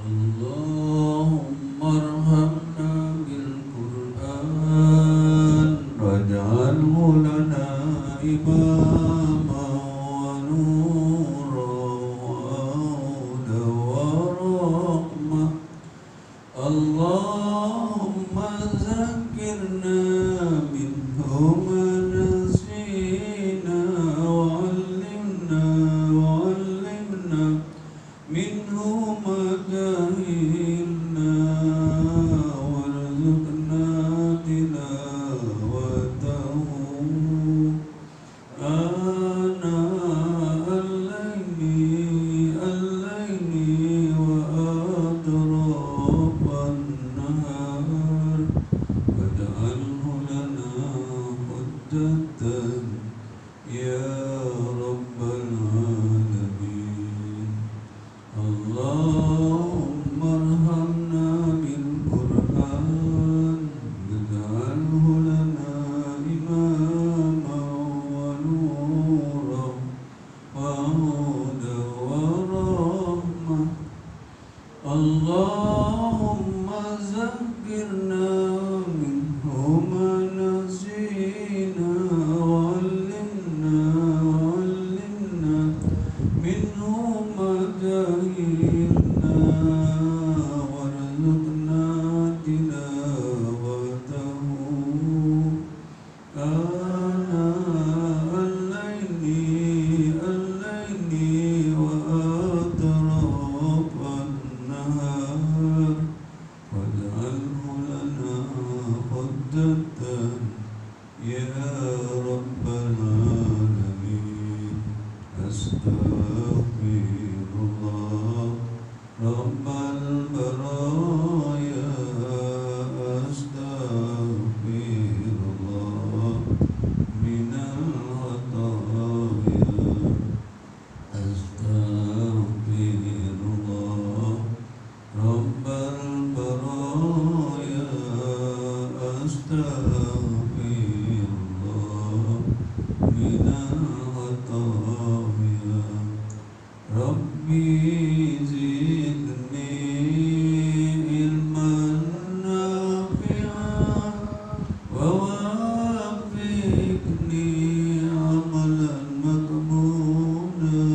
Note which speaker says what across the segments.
Speaker 1: اللهم ارحمنا بالقرآن واجعله لنا إماما ونورا وهدى ورحمة. اللهم ذكرنا منه ما نسينا وعلمنا منه ما جهلنا وارزقنا تلاوته آناء الليل وأطراف النهار واجعله لنا حجة يا رب العالمين. اللهم ارحمنا بالقرآن واجعله لنا إماما ونورا وهدى ورحمة. اللهم ذكرنا منه ما نسينا وعلمنا منه ما جهلنا وارزقنا تلاوته آناء الليل وأطراف النهار واجعله لنا حجة يا رب العالمين. أستغفر الله رب البرايا أستغفر الله من الخطايا أستغفر الله رب البرايا أستغفر الله من الخطايا. ربي زدني علما نافعا ووفقني عملا مقبولا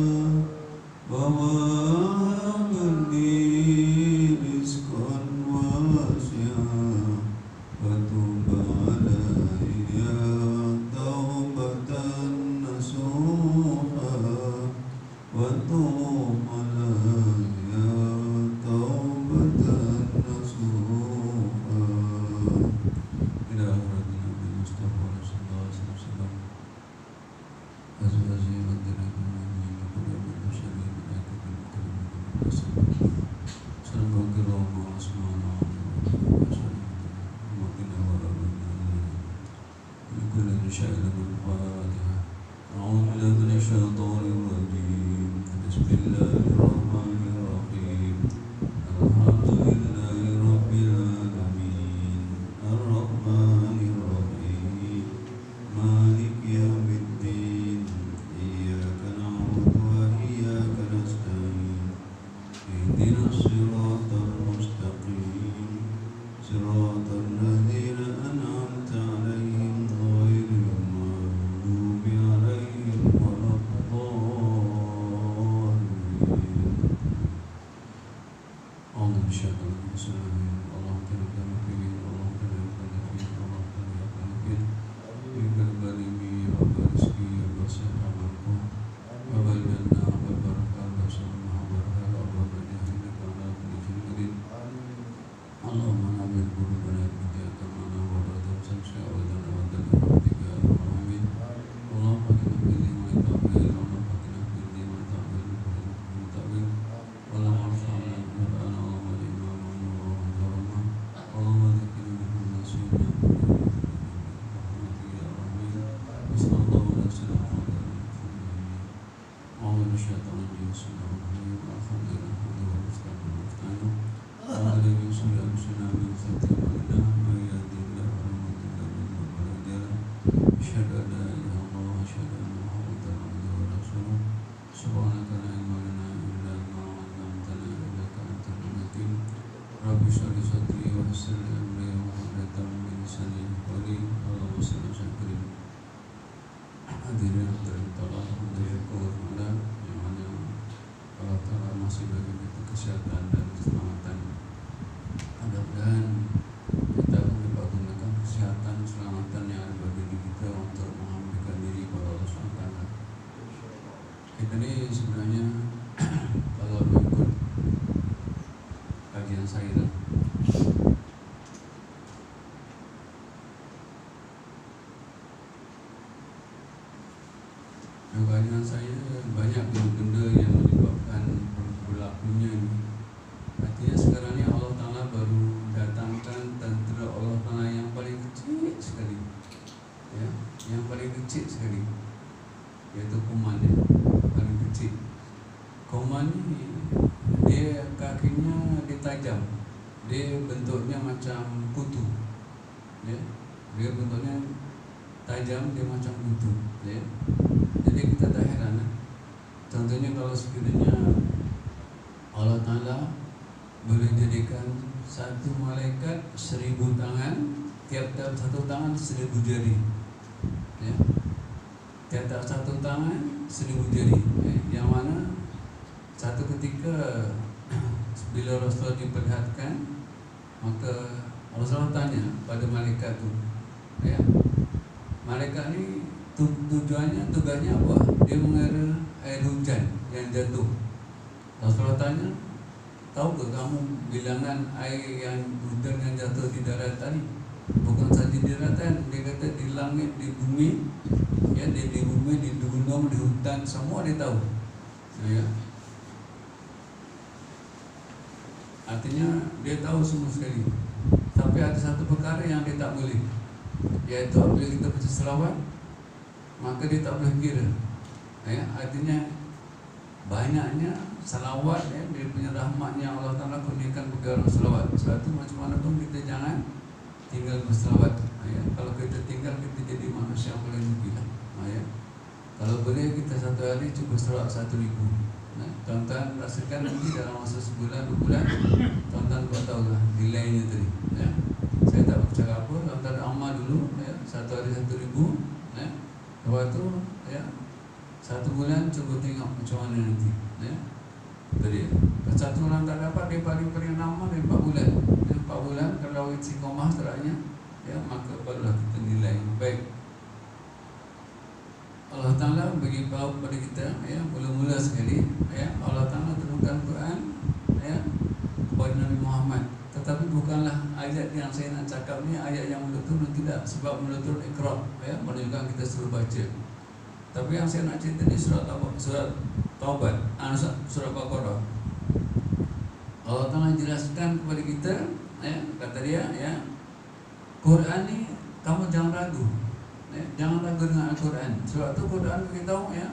Speaker 1: ووهب لي رزقا واسعا وتب علي توبة نصوحا وتب علي توبة نصوحا. إلى آخر النبي المصطفى صلى الله عليه وسلم أزواجه والذرية المؤمنين وكل من المرسلين ملائكة المكرمين والمرسلين سلام الكرام وأسماءنا ومكنا وربنا من كل شأن الفاتحة. أعوذ بالله من الشيطان الرجيم. بسم الله الرحمن الرحيم. الحمد لله رب العالمين الرحمن الرحيم مالك يوم الدين إياك نعبد وإياك نستعين اهدنا الصراط المستقيم صراط الذين أنعمت عليهم غير المغضوب عليهم ولا الضالين. أعوذ بالشيطان الرجيم. اللهم كن لنا فيه اللهم كن لنا فيه اللهم كن لنا فيه منك الغني رب رزقي وصحة منكم وبلغنا وبركة وسلم وبركة وبركة إنك على كل شيء قدير. اللهم نعمل قلوبنا بك كما ولا تنسى شهوتنا وتدل بك يا رب العالمين. اللهم فقنا في الدين والتأويل اللهم فقنا في الدين والتأويل اللهم ارحمنا بالقرآن اللهم اجعلنا إماما ونورا ورحمة. اللهم ذكرنا منه ما نسينا برحمتك يا رحمن. وصلى الله على سيدنا محمد أعوذ بالشيطان الرجيم. بسم الله الرحمن الرحيم. الحمد لله نحمده ونستعينه ونستعينه وعلى من شر أنفسنا من سيئات أعمالنا من يهده الله فلا مضل له ومن يضلل فلا هادي له. أشهد أن لا إله rabbi shrah li sadri wa yassir li amri wahlul 'uqdatam min lisani yafqahu qawli. Allahumma shalli ala sayyidina hadirin hadirin talak hadirin kurnia yang mana Allah Ta'ala masih bagi kita kesehatan dan keselamatan. Mudah-mudahan kita dapat menggunakan kesehatan keselamatan yang ada pada diri kita untuk menghambakan diri kepada Allah SWT. Kita ini sebenarnya kalau mengikut kajian saya lah, kajian saya banyak benda yang menyebabkan berlakunya ini. Artinya sekarang ni Allah Ta'ala baru datangkan tentera Allah Ta'ala yang paling kecil sekali, ya, yang paling kecil sekali, iaitu kuman dia, paling kecil. Kuman ni dia kakinya dia tajam, dia bentuknya macam kutu, ya, dia bentuknya tajam, dia macam kutu, ya. Jadi kita tak heran, contohnya kalau sekiranya Allah Ta'ala boleh jadikan satu malaikat 1000 tangan, tiap-tiap satu tangan 1000 jari, ya. Tiap-tiap satu tangan 1000 jari, ya. Yang mana satu ketika bila Rasulullah diperlihatkan, maka Rasulullah tanya pada malaikat tu, ya, malaikat ni tujuannya, tugasnya apa? Dia mengira air hujan yang jatuh. Rasulullah tanya, tahu ke kamu bilangan air yang hujan yang jatuh di darat tadi? Bukan saja di daratan, dia kata di langit, di bumi, ya, di bumi, di gunung, di hutan, semua dia tahu, ya. Artinya dia tahu semua sekali. Tapi ada satu perkara yang dia tak boleh, iaitu apabila kita baca selawat, maka dia tak boleh kira, ya. Artinya banyaknya salawat, ya, dia punya rahmatnya Allah Ta'ala kurniakan bagi orang salawat. Sebab itu macam mana pun kita jangan tinggal bersalawat, ya. Kalau kita tinggal, kita jadi manusia yang paling rugi lah, ya. Kalau boleh kita satu hari cuba salawat 1000. Nah, tuan-tuan rasakan nanti dalam masa sebulan, 2 bulan, tuan-tuan buat tahu lah nilainya tadi, ya. Saya tak bercakap apa, tuan-tuan amal dulu, ya, satu hari 1000, ya. Lepas tu, ya, 1 bulan cuba tengok macam mana nanti, ya. Tadi, kalau 1 bulan tak dapat, dia paling lama dia 4 bulan, ya, 4 bulan kalau istiqomah setelahnya, ya, maka barulah kita nilai baik. Allah Ta'ala bagi tahu kepada kita, ya, mula-mula sekali, ya, Allah Ta'ala turunkan Quran, ya, kepada Nabi Muhammad. Tetapi bukanlah ayat yang saya nak cakap ni ayat yang mula turun, tidak. Sebab mula turun Iqra, ya, menunjukkan kita suruh baca. Tapi yang saya nak cerita ni surat Taubat, surat Baqarah. Allah Ta'ala jelaskan kepada kita, ya, kata dia, ya, Quran ni kamu jangan ragu, ya, jangan ragu dengan Al-Quran. Sebab tu Quran beritahu, ya,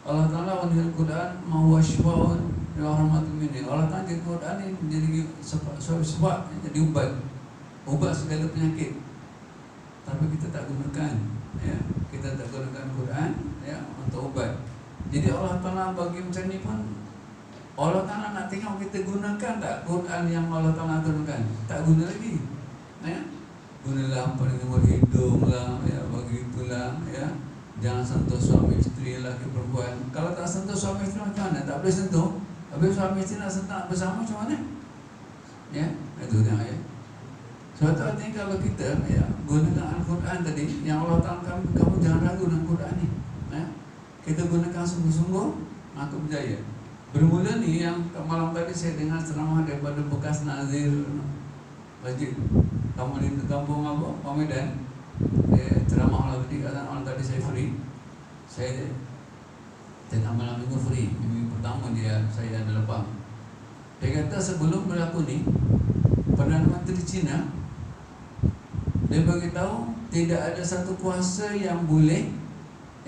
Speaker 1: Allah Ta'ala wanil Quran mawashfaun ya rahmatul minni. Allah Ta'ala jadi Quran ni menjadi sebab jadi ubat segala penyakit. Tapi kita tak gunakan, ya, kita tak gunakan Quran, ya, untuk ubat. Jadi Allah Ta'ala bagi macam ni pun, Allah Ta'ala nak tengok kita gunakan tak Quran yang Allah Ta'ala turunkan. Tak guna lagi, ya. Gunalah apa dengan berhidung lah, ya, begitulah, ya. Jangan sentuh suami isteri, lelaki perempuan. Kalau tak sentuh suami isteri macam mana? Tak boleh sentuh. Habis suami isteri nak sentuh bersama macam mana? Ya, itu dia, ya. Sebab tu artinya kalau kita, ya, gunakan Al-Quran tadi, yang Allah Ta'ala kamu jangan ragu dengan Quran ni, ya. Kita gunakan sungguh-sungguh, maka berjaya. Bermula ni yang malam tadi saya dengar ceramah daripada bekas Nazir Masjid kampung apa? Pamedan. Dia ceramah malam tadi, kata malam tadi saya free. Saya tengah malam minggu free. Minggu pertama saya ada lapang. Dia kata sebelum berlaku ni, Perdana Menteri China dia beritahu tidak ada satu kuasa yang boleh,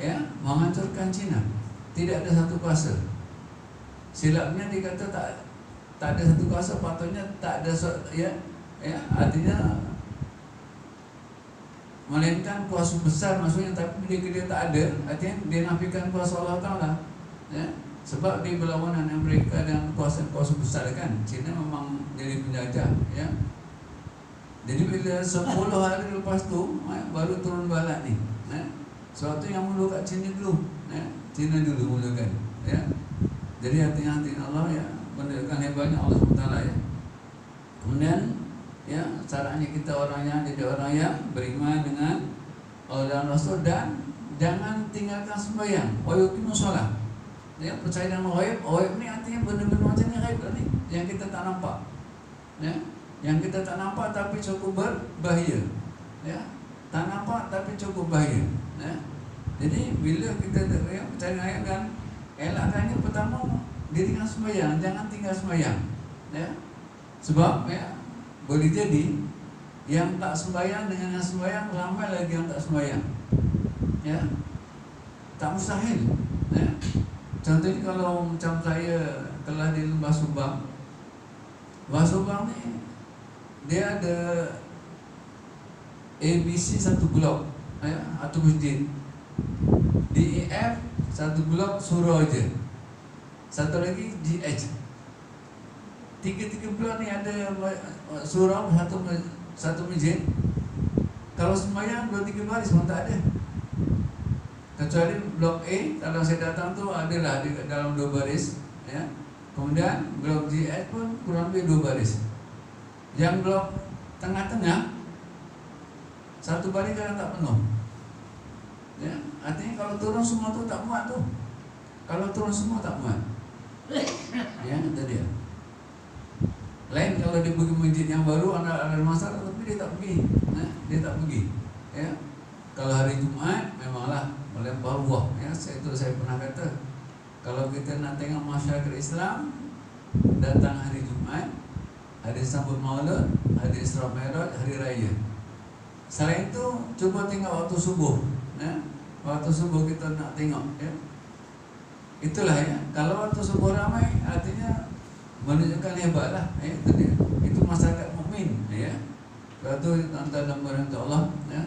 Speaker 1: ya, menghancurkan China. Tidak ada satu kuasa. Silapnya dia kata tak ada satu kuasa, patutnya tak ada, ya, ya, artinya melainkan kuasa besar maksudnya. Tapi bila dia tak ada, artinya dia nafikan kuasa Allah Ta'ala, ya. Sebab di berlawanan Amerika dan kuasa-kuasa besar kan, China memang jadi penjajah, ya. Jadi bila 10 hari lepas tu baru turun bala ni, ya. Sebab tu yang mula kat China dulu, ya. China dulu mulakan, ya. Jadi hati-hati Allah, ya, menunjukkan hebatnya Allah SWT, ya. Kemudian, ya, caranya kita jadi orang yang beriman dengan Allah dan Rasul, dan jangan tinggalkan sembahyang. Wa yuqimus shalah. Ya, percaya dengan ghaib. Ghaib ni artinya benda-benda macam ni ghaib lah ni, yang kita tak nampak, ya, yang kita tak nampak tapi cukup berbahaya, ya, tak nampak tapi cukup bahaya, ya. Jadi bila kita percaya dengan ghaib, kan elakkannya pertama dirikan sembahyang, jangan tinggal sembahyang, ya. Sebab, ya, boleh jadi yang tak sembahyang dengan yang sembahyang ramai lagi yang tak sembahyang, ya, tak mustahil, ya. Contohnya kalau macam saya telah di Lembah Subang. Lembah Subang ni dia ada ABC satu blok, ya, atau masjid. DEF satu blok surau aja. Satu lagi GH. Tiga blok ni ada surau, satu masjid. Kalau sembahyang 2-3 baris pun tak ada. Kecuali blok A, kalau saya datang tu adalah di dalam 2 baris, ya. Kemudian blok GH pun kurang lebih 2 baris. Yang blok tengah-tengah satu baris kadang tak penuh, ya. Artinya kalau turun semua tu tak muat tu. Kalau turun semua tak muat, ya, itu dia. Lain kalau dia pergi masjid yang baru, ada masalah, tapi dia tak pergi, ya. Dia tak pergi, ya. Kalau hari Jumaat memanglah melempar buah, ya. Saya pernah kata, kalau kita nak tengok masyarakat Islam datang hari Jumaat, hari sambut Maulud, hari Isra Mi'raj, hari raya. Selain itu cuba tengok waktu subuh, ya. Waktu subuh kita nak tengok, ya. Itulah, ya. Kalau waktu subuh ramai artinya menunjukkan hebatlah, ya. Itu dia. Itu masyarakat mukmin, ya. Waktu antara lembaran Allah, ya.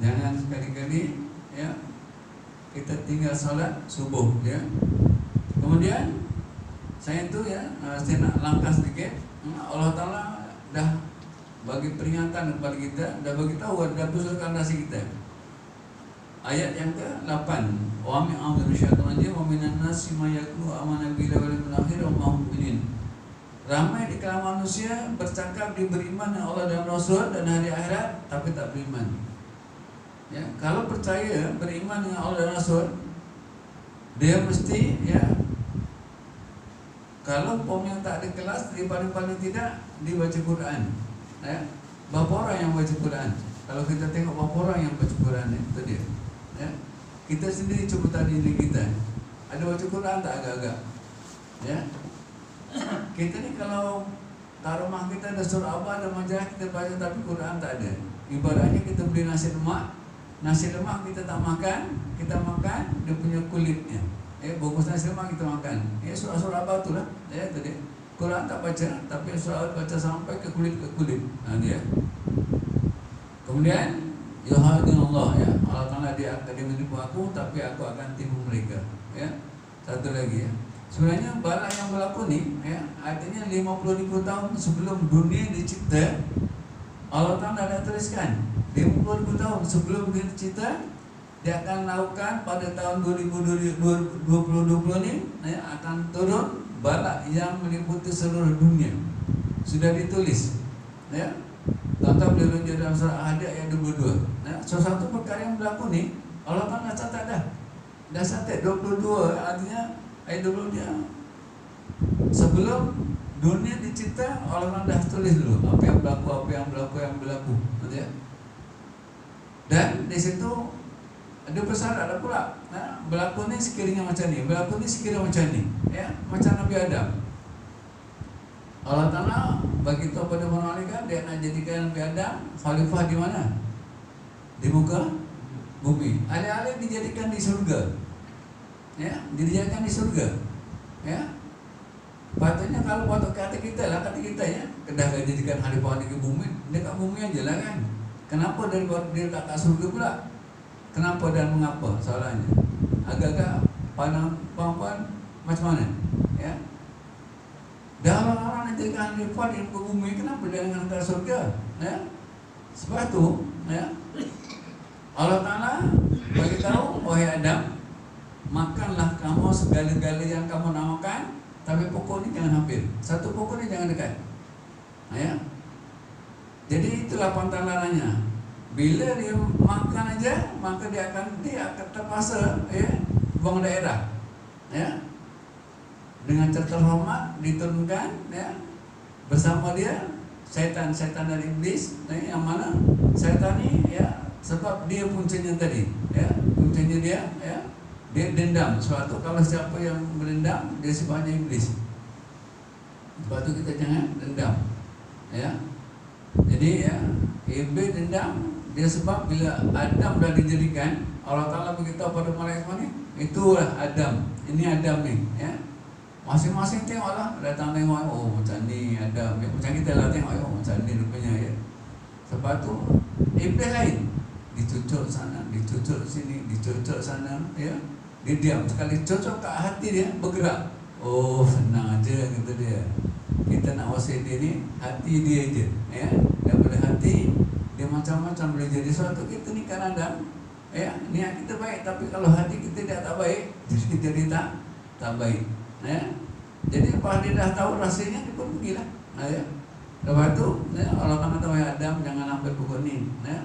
Speaker 1: Jangan sekali-kali, ya, kita tinggal salat subuh, ya. Kemudian saya itu, ya, saya nak langkah sedikit. Allah Ta'ala dah bagi peringatan kepada kita, dah bagi tahu, dah besarkan nasi kita. Ayat yang ke-8, wa min a'udzubillahi wa minan nasi may yaqulu amanna billahi wal yawmil akhir wa ma hum mu'minin. Ramai di kalangan manusia bercakap dia beriman dengan Allah dan Rasul dan hari akhirat, tapi tak beriman. Ya, kalau percaya beriman dengan Allah dan Rasul, dia mesti, ya, kalau yang tak ada kelas, dia paling tidak dia baca Quran, ya. Berapa orang yang baca Quran? Kalau kita tengok berapa orang yang baca Quran, itu dia, ya. Kita sendiri cuba tanya diri kita, ada baca Quran tak agak-agak, ya. Kita ni kalau kat rumah kita ada surah Abah, ada majalah kita baca, tapi Quran tak ada. Ibaratnya kita beli nasi lemak kita tak makan, kita makan dia punya kulitnya. Bungkus nasi lemak kita makan. Surah-surah Abah tu lah, ya, tadi. Quran tak baca, tapi surah Abah baca sampai ke kulit. Dia. Kemudian Allah, ya. Allah Ta'ala dia akan menipu aku, tapi aku akan tipu mereka, ya. Satu lagi, ya. Sebenarnya bala yang berlaku ni, ya, artinya 50.000 tahun sebelum dunia dicipta, Allah Ta'ala dah tuliskan 50.000 tahun sebelum dia dicipta, dia akan lakukan pada tahun 2020 ni, ya, akan turun bala yang meliputi seluruh dunia. Sudah ditulis, ya. Tuan-tuan boleh rujuk dalam surah Al-Hadid ayat 22. Nah, sesuatu perkara yang berlaku ni Allah Ta'ala catat dah. Dah catat 22, artinya ayat 20 dia sebelum dunia dicipta, Allah Ta'ala dah tulis dulu apa yang berlaku, ya. Dan di situ ada persyarat ada pula. Nah, berlaku ni sekiranya macam ni, berlaku ni sekiranya macam ni, ya, macam Nabi Adam. Allah Ta'ala bagi tahu pada malaikat, dia nak jadikan Nabi Adam khalifah di mana? Di muka bumi. Alih-alih dijadikan di surga, ya, dijadikan di surga, ya. Patutnya kalau waktu kata kita, ya, kedah jadikan khalifah di bumi, dekat bumi aja lah, kan. Kenapa dia tak surga pula? Kenapa dan mengapa? Soalannya agak-agak pandang puan-puan Macam mana? Ya. Dan orang-orang yang jadikan khalifah di bumi, kenapa dia dengan ke surga? Ya. Sebab itu, ya, Allah Ta'ala bagi tahu, wahai Adam, makanlah kamu segala-gala yang kamu nak makan, tapi pokok ni jangan hampir. Satu pokok ni jangan dekat. Ya. Jadi itulah pantalanannya. Bila dia makan aja, maka dia akan terpaksa, ya, buang daerah. Ya. Dengan terhormat diturunkan, ya, bersama dia syaitan dari iblis, ya, yang mana syaitan ni, ya, sebab dia puncanya tadi, ya, puncanya dia, ya, dia dendam. Suatu kalau siapa yang berdendam, dia sebabnya iblis. Sebab tu kita jangan dendam, ya. Jadi, ya, iblis dendam. Dia sebab bila Adam dah dijadikan, Allah Ta'ala beritahu pada malaikat ni, itulah Adam, ini Adam ni, ya. Masing-masing tengoklah, datang tengok, oh macam ni Adam, ya. Macam kita lah tengok, oh macam ni rupanya, ya. Sebab tu iblis lain, dicucuk sana, dicucuk sini, dicucuk sana, ya. Dia diam, sekali cucuk kat hati dia bergerak. Oh senang aja kata dia. Kita nak wasai dia ni, hati dia je, ya. Daripada hati dia macam-macam boleh jadi. Suatu kita ni kan Adam, ya, niat kita baik, tapi kalau hati kita dia tak baik, jadi tak baik, ya. Jadi lepas dia dah tahu rasanya, dia pun pergilah, ya. Lepas tu, ya, Allah Ta'ala tahu, ya Adam jangan ambil pokok ni, ya.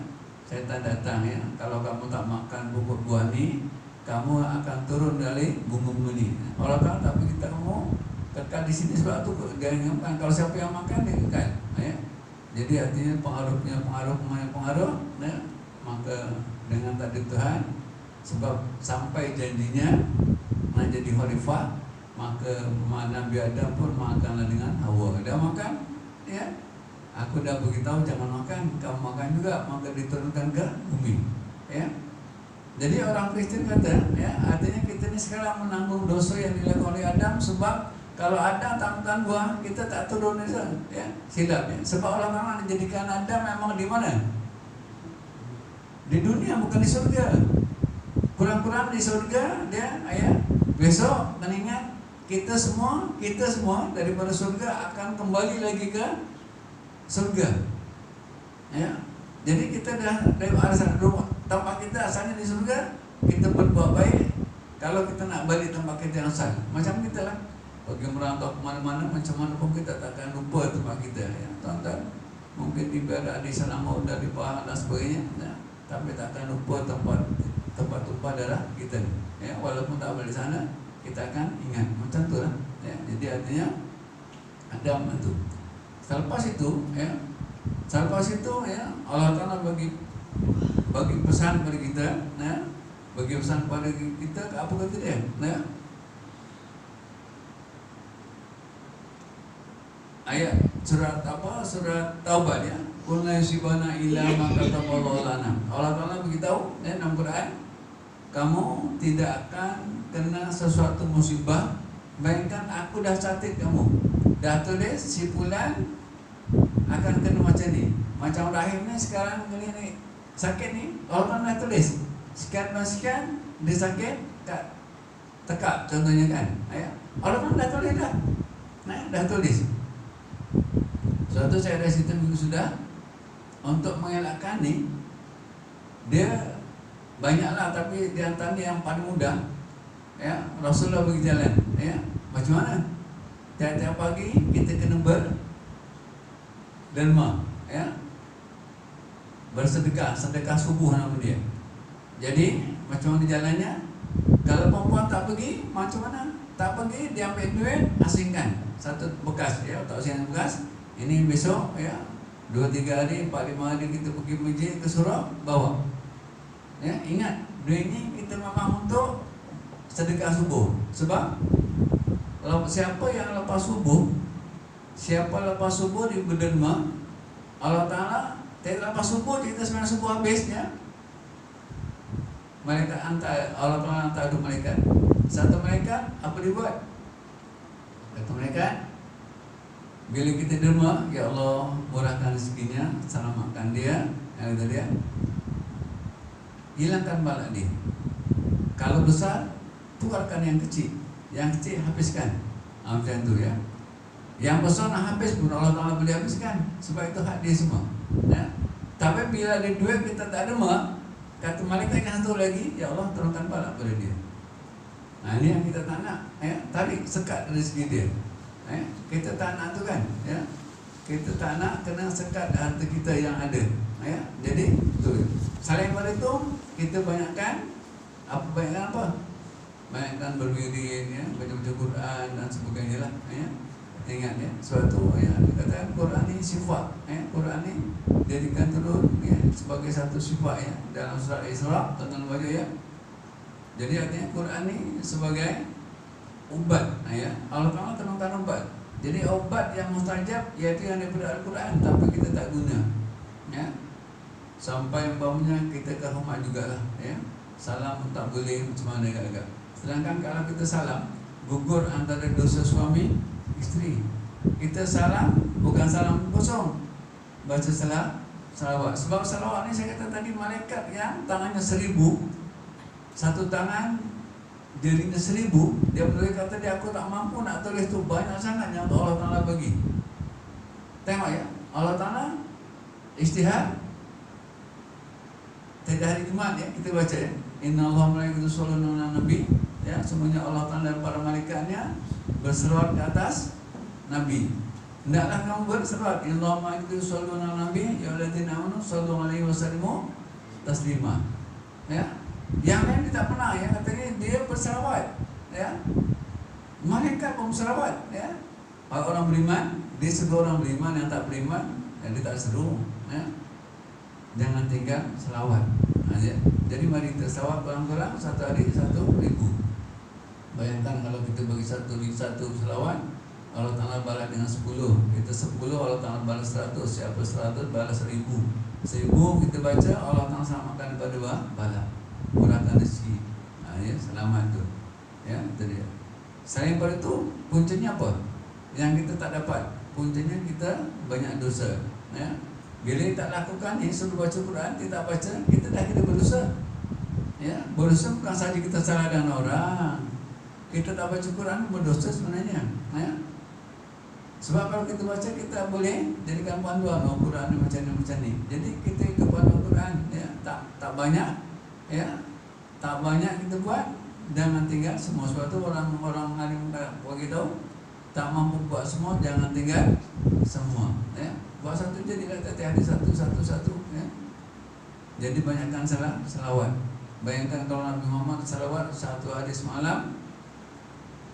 Speaker 1: Syaitan datang, ya, kalau kamu tak makan pokok buah ni, kamu akan turun dari bunga ni. Allah Ta'ala tak beritahu kamu kekal di sini, sebab tu jangan makan. Kalau siapa yang makan dia kekal, ya. Jadi artinya pengaruh, ya, maka dengan takdir Tuhan, sebab sampai janjinya nak jadi khalifah, maka Nabi Adam pun makanlah dengan Hawa. Dia makan, ya. Aku dah beritahu jangan makan, kamu makan juga, maka diturunkan ke bumi, ya. Jadi orang Kristen kata, ya, artinya kita ni sekarang menanggung dosa yang dilakukan oleh Adam, sebab kalau Adam tak makan buah, kita tak turun, ya, silap, ya. Sebab orang-orang dijadikan Adam memang di mana? Di dunia, bukan di surga. Kurang-kurang di surga dia, ya. Besok mengingat kita semua daripada surga akan kembali lagi ke surga, ya. Jadi kita dah dari asal tempat kita asalnya di surga, kita berbuat baik. Kalau kita nak balik tempat kita yang asal, macam kita lah. Bagi merantau kemana-mana, macam mana pun kita takkan lupa tempat kita, ya. Tuan-tuan, mungkin di Perak, di Selangor, di Pahang dan sebagainya, ya. Tapi takkan lupa tempat tumpah darah kita, ya. Walaupun tak balik sana, kita akan ingat. Macam tu lah, ya. Jadi artinya Adam itu. Selepas itu, ya, Allah Ta'ala bagi pesan kepada kita, ya. Bagi pesan kepada kita, apa kata dia, ya. Ayat surat Taubat, ya. Qulna yusibana illa ma kataballahu lana. Allah Ta'ala beritahu, ya, dalam Quran, kamu tidak akan kena sesuatu musibah melainkan aku dah catat kamu. Dah tulis si fulan akan kena macam ni. Macam Rahim ni sekarang ni sakit ni, Allah Ta'ala dah tulis. Sekian dia sakit kat tekap contohnya kan. Ya. Allah Ta'ala dah tulis dah. Nah, dah tulis. Suatu saya dah cerita minggu sudah, untuk mengelakkan ni, dia banyaklah, tapi di antaranya yang paling mudah, ya, Rasulullah bagi jalan, ya. Macam mana? Tiap-tiap pagi kita kena berderma, ya, bersedekah, sedekah subuh nama dia. Jadi macam mana jalannya? Kalau perempuan tak pergi, macam mana? Tak pergi, dia ambil duit, asingkan satu bekas, ya, tak asingkan bekas. Ini besok, ya, 2-3 hari, 4-5 hari kita pergi masjid ke surau, bawa. Ya, ingat, duit ini kita memang untuk sedekah subuh. Sebab siapa yang lepas subuh di berderma, Allah Ta'ala lepas subuh, kita sembahyang subuh habisnya, malaikat hantar, Allah Ta'ala hantar 2 malaikat. Satu malaikat, apa dia buat? Satu malaikat, bila kita derma, ya Allah murahkan rezekinya, selamatkan dia, yang kata dia, hilangkan balak dia. Kalau besar, tukarkan yang kecil.
Speaker 2: yang kecil habiskan. Macam tu ya. Yang besar nak habis pun Allah Ta'ala boleh habiskan, sebab itu hak dia semua ya. Tapi bila ada duit kita tak ada mak, kata malaikat yang satu lagi, ya Allah turunkan bala pada dia. Nah ini yang kita tak nak ya. Tarik sekat rezeki dia ya. Kita tak nak tu kan ya. Kita tak nak kena sekat harta kita yang ada ya. Jadi tu. Selain pada itu kita banyakkan apa? Banyakkan apa? Banyakkan berwirid ya, baca-baca Quran dan sebagainya lah ya. Ingat ya, suatu ya, dikatakan Quran ini sifat ya. Quran ini jadikan turun ya, sebagai satu sifat ya dalam surat Isra, tonton baca ya. Jadi artinya Quran ini sebagai ubat ya. Allah Ta'ala turunkan ubat. Jadi obat yang mustajab iaitu yang daripada Al-Quran, tapi kita tak guna ya. Sampai umpamanya kita ke rumah jugalah ya. Salam tak boleh macam mana agak-agak. Sedangkan kalau kita salam, gugur antara dosa suami isteri. Kita salam bukan salam kosong, baca salawat. Sebab salawat ni saya kata tadi, malaikat yang tangannya 1000, satu tangan jarinya 1000, dia boleh kata dia aku tak mampu nak tulis tu, banyak sangat yang Allah Ta'ala bagi. Tengok ya, Allah Ta'ala istihad. Tadi hari Jumat ya kita baca ya, Inna Allah malaikatu yusholluna 'alan nabi ya, semuanya Allah Ta'ala dan para malaikatnya berselawat ke atas Nabi. Hendaklah kamu berselawat, Inna Allah malaikatu yusholluna 'alan nabi ya alladzina amanu shallu 'alaihi wa sallimu taslima ya. Yang lain dia tak pernah ya, katanya dia berselawat ya. Malaikat pun berselawat ya. Orang beriman, dia seru orang beriman, yang tak beriman ya, dia tak seru ya. Jangan tinggal selawat aja. Jadi mari kita selawat kurang-kurang satu hari 1000. Bayangkan kalau kita bagi satu selawat, Allah Ta'ala balas dengan 10. Kita 10, Allah Ta'ala balas 100. Siapa 100 balas 1000. 1000 kita baca, Allah Ta'ala samakan daripada bala, murahkan rezeki ya, selamat tu ya, itu dia. Selain pada itu, puncanya apa? Yang kita tak dapat, puncanya kita banyak dosa ya. Bila tak lakukan ni, suruh baca Quran, kita tak baca, kita dah kena berdosa ya. Berdosa bukan saja kita salahkan orang, kita tak baca Quran berdosa sebenarnya ya. Sebab kalau kita baca, kita boleh jadikan panduan, oh Quran macam ni. Jadi kita ikut panduan Quran ya. Tak banyak ya, tak banyak kita buat, jangan tinggal semua. Sebab tu orang alim bagi tahu, tak mampu buat semua, jangan tinggal semua ya. Buat satu jadilah tiap hari satu ya. Jadi banyakkan selawat. Bayangkan kalau Nabi Muhammad selawat satu hari semalam,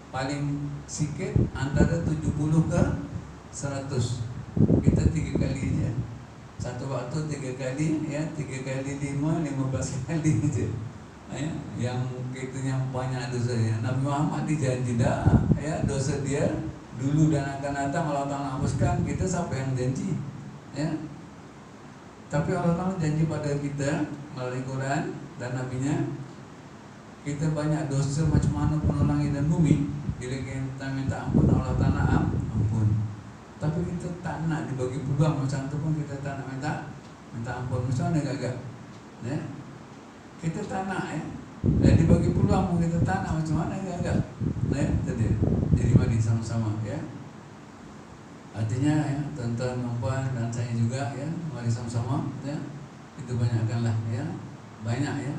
Speaker 2: paling sikit antara 70 ke 100. Kita 3 kali je. Satu waktu 3 kali ya, 3 kali 5, 15 kali je ya. Yang kita yang banyak dosanya. Nabi Muhammad dijanji dah ya, dosa dia dulu dan akan datang Allah Ta'ala hapuskan. Kita siapa yang janji ya. Tapi Allah Ta'ala janji pada kita melalui Quran dan Nabi-Nya. Kita banyak dosa macam mana pun langit dan bumi, bila kita minta ampun, Allah Ta'ala ampun. Tapi kita tak nak dibagi peluang macam tu pun, kita tak nak minta ampun. Macam mana agak-agak ya? Kita tak nak ya. Dan dibagi peluang pun kita tak nak, macam mana agak-agak ya? Jadi mari sama-sama ya. Artinya ya, tuan-tuan, puan dan saya juga ya, mari sama-sama ya. Itu banyakkanlah ya. Banyak ya.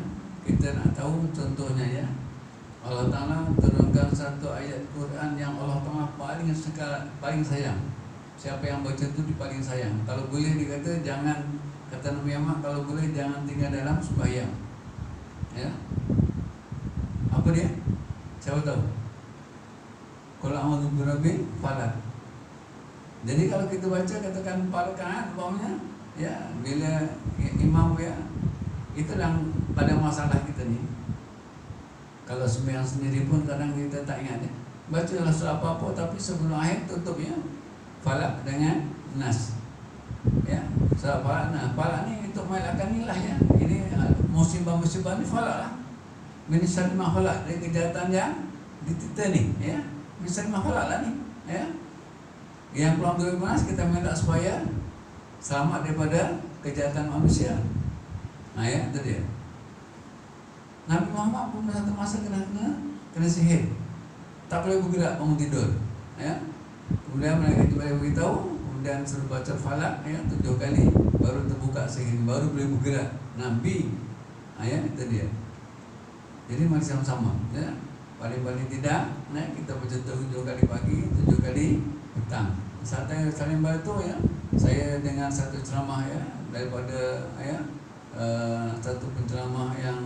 Speaker 2: Kita nak tahu contohnya ya. Allah Ta'ala turunkan satu ayat Quran yang Allah Ta'ala paling sayang. Siapa yang baca itu paling sayang. Kalau boleh dikata jangan, kata Nabi Muhammad, kalau boleh jangan tinggal dalam sembahyang ya. Apa dia? Siapa tahu? Qul a'udzu birabbil falaq. Jadi kalau kita baca katakan 4 rakaat umpamanya ya, bila imam ya, itu yang pada masalah kita ni. Kalau sembahyang sendiri pun kadang kita tak ingat ya. Bacalah surah apa-apa, tapi sebelum akhir tutupnya Falaq dengan Nas ya. Surah Falaq. Nah, Falaq ni untuk mengelakkan nilah ya. Ini musibah-musibah ni Falaq lah. Min syarri ma khalaq, dari kejahatan yang ditita ni ya. Min syarri ma khalaq lah ni ya. Yang keluar dari Nas, kita minta supaya selamat daripada kejahatan manusia. Nah ya, itu dia. Nabi Muhammad pun satu masa kena sihir tak boleh bergerak bangun tidur, ya. Kemudian mereka kembali beritahu, kemudian suruh baca falak, ya, 7 kali, baru terbuka sehingga baru boleh bergerak. Nabi, ya, itu dia. Jadi mari sama-sama, ya. Paling-paling tidak, ya, kita baca 7 kali pagi, 7 kali petang. Saat yang saling bantu, ya, saya dengan satu ceramah, ya, daripada, ya, satu penceramah yang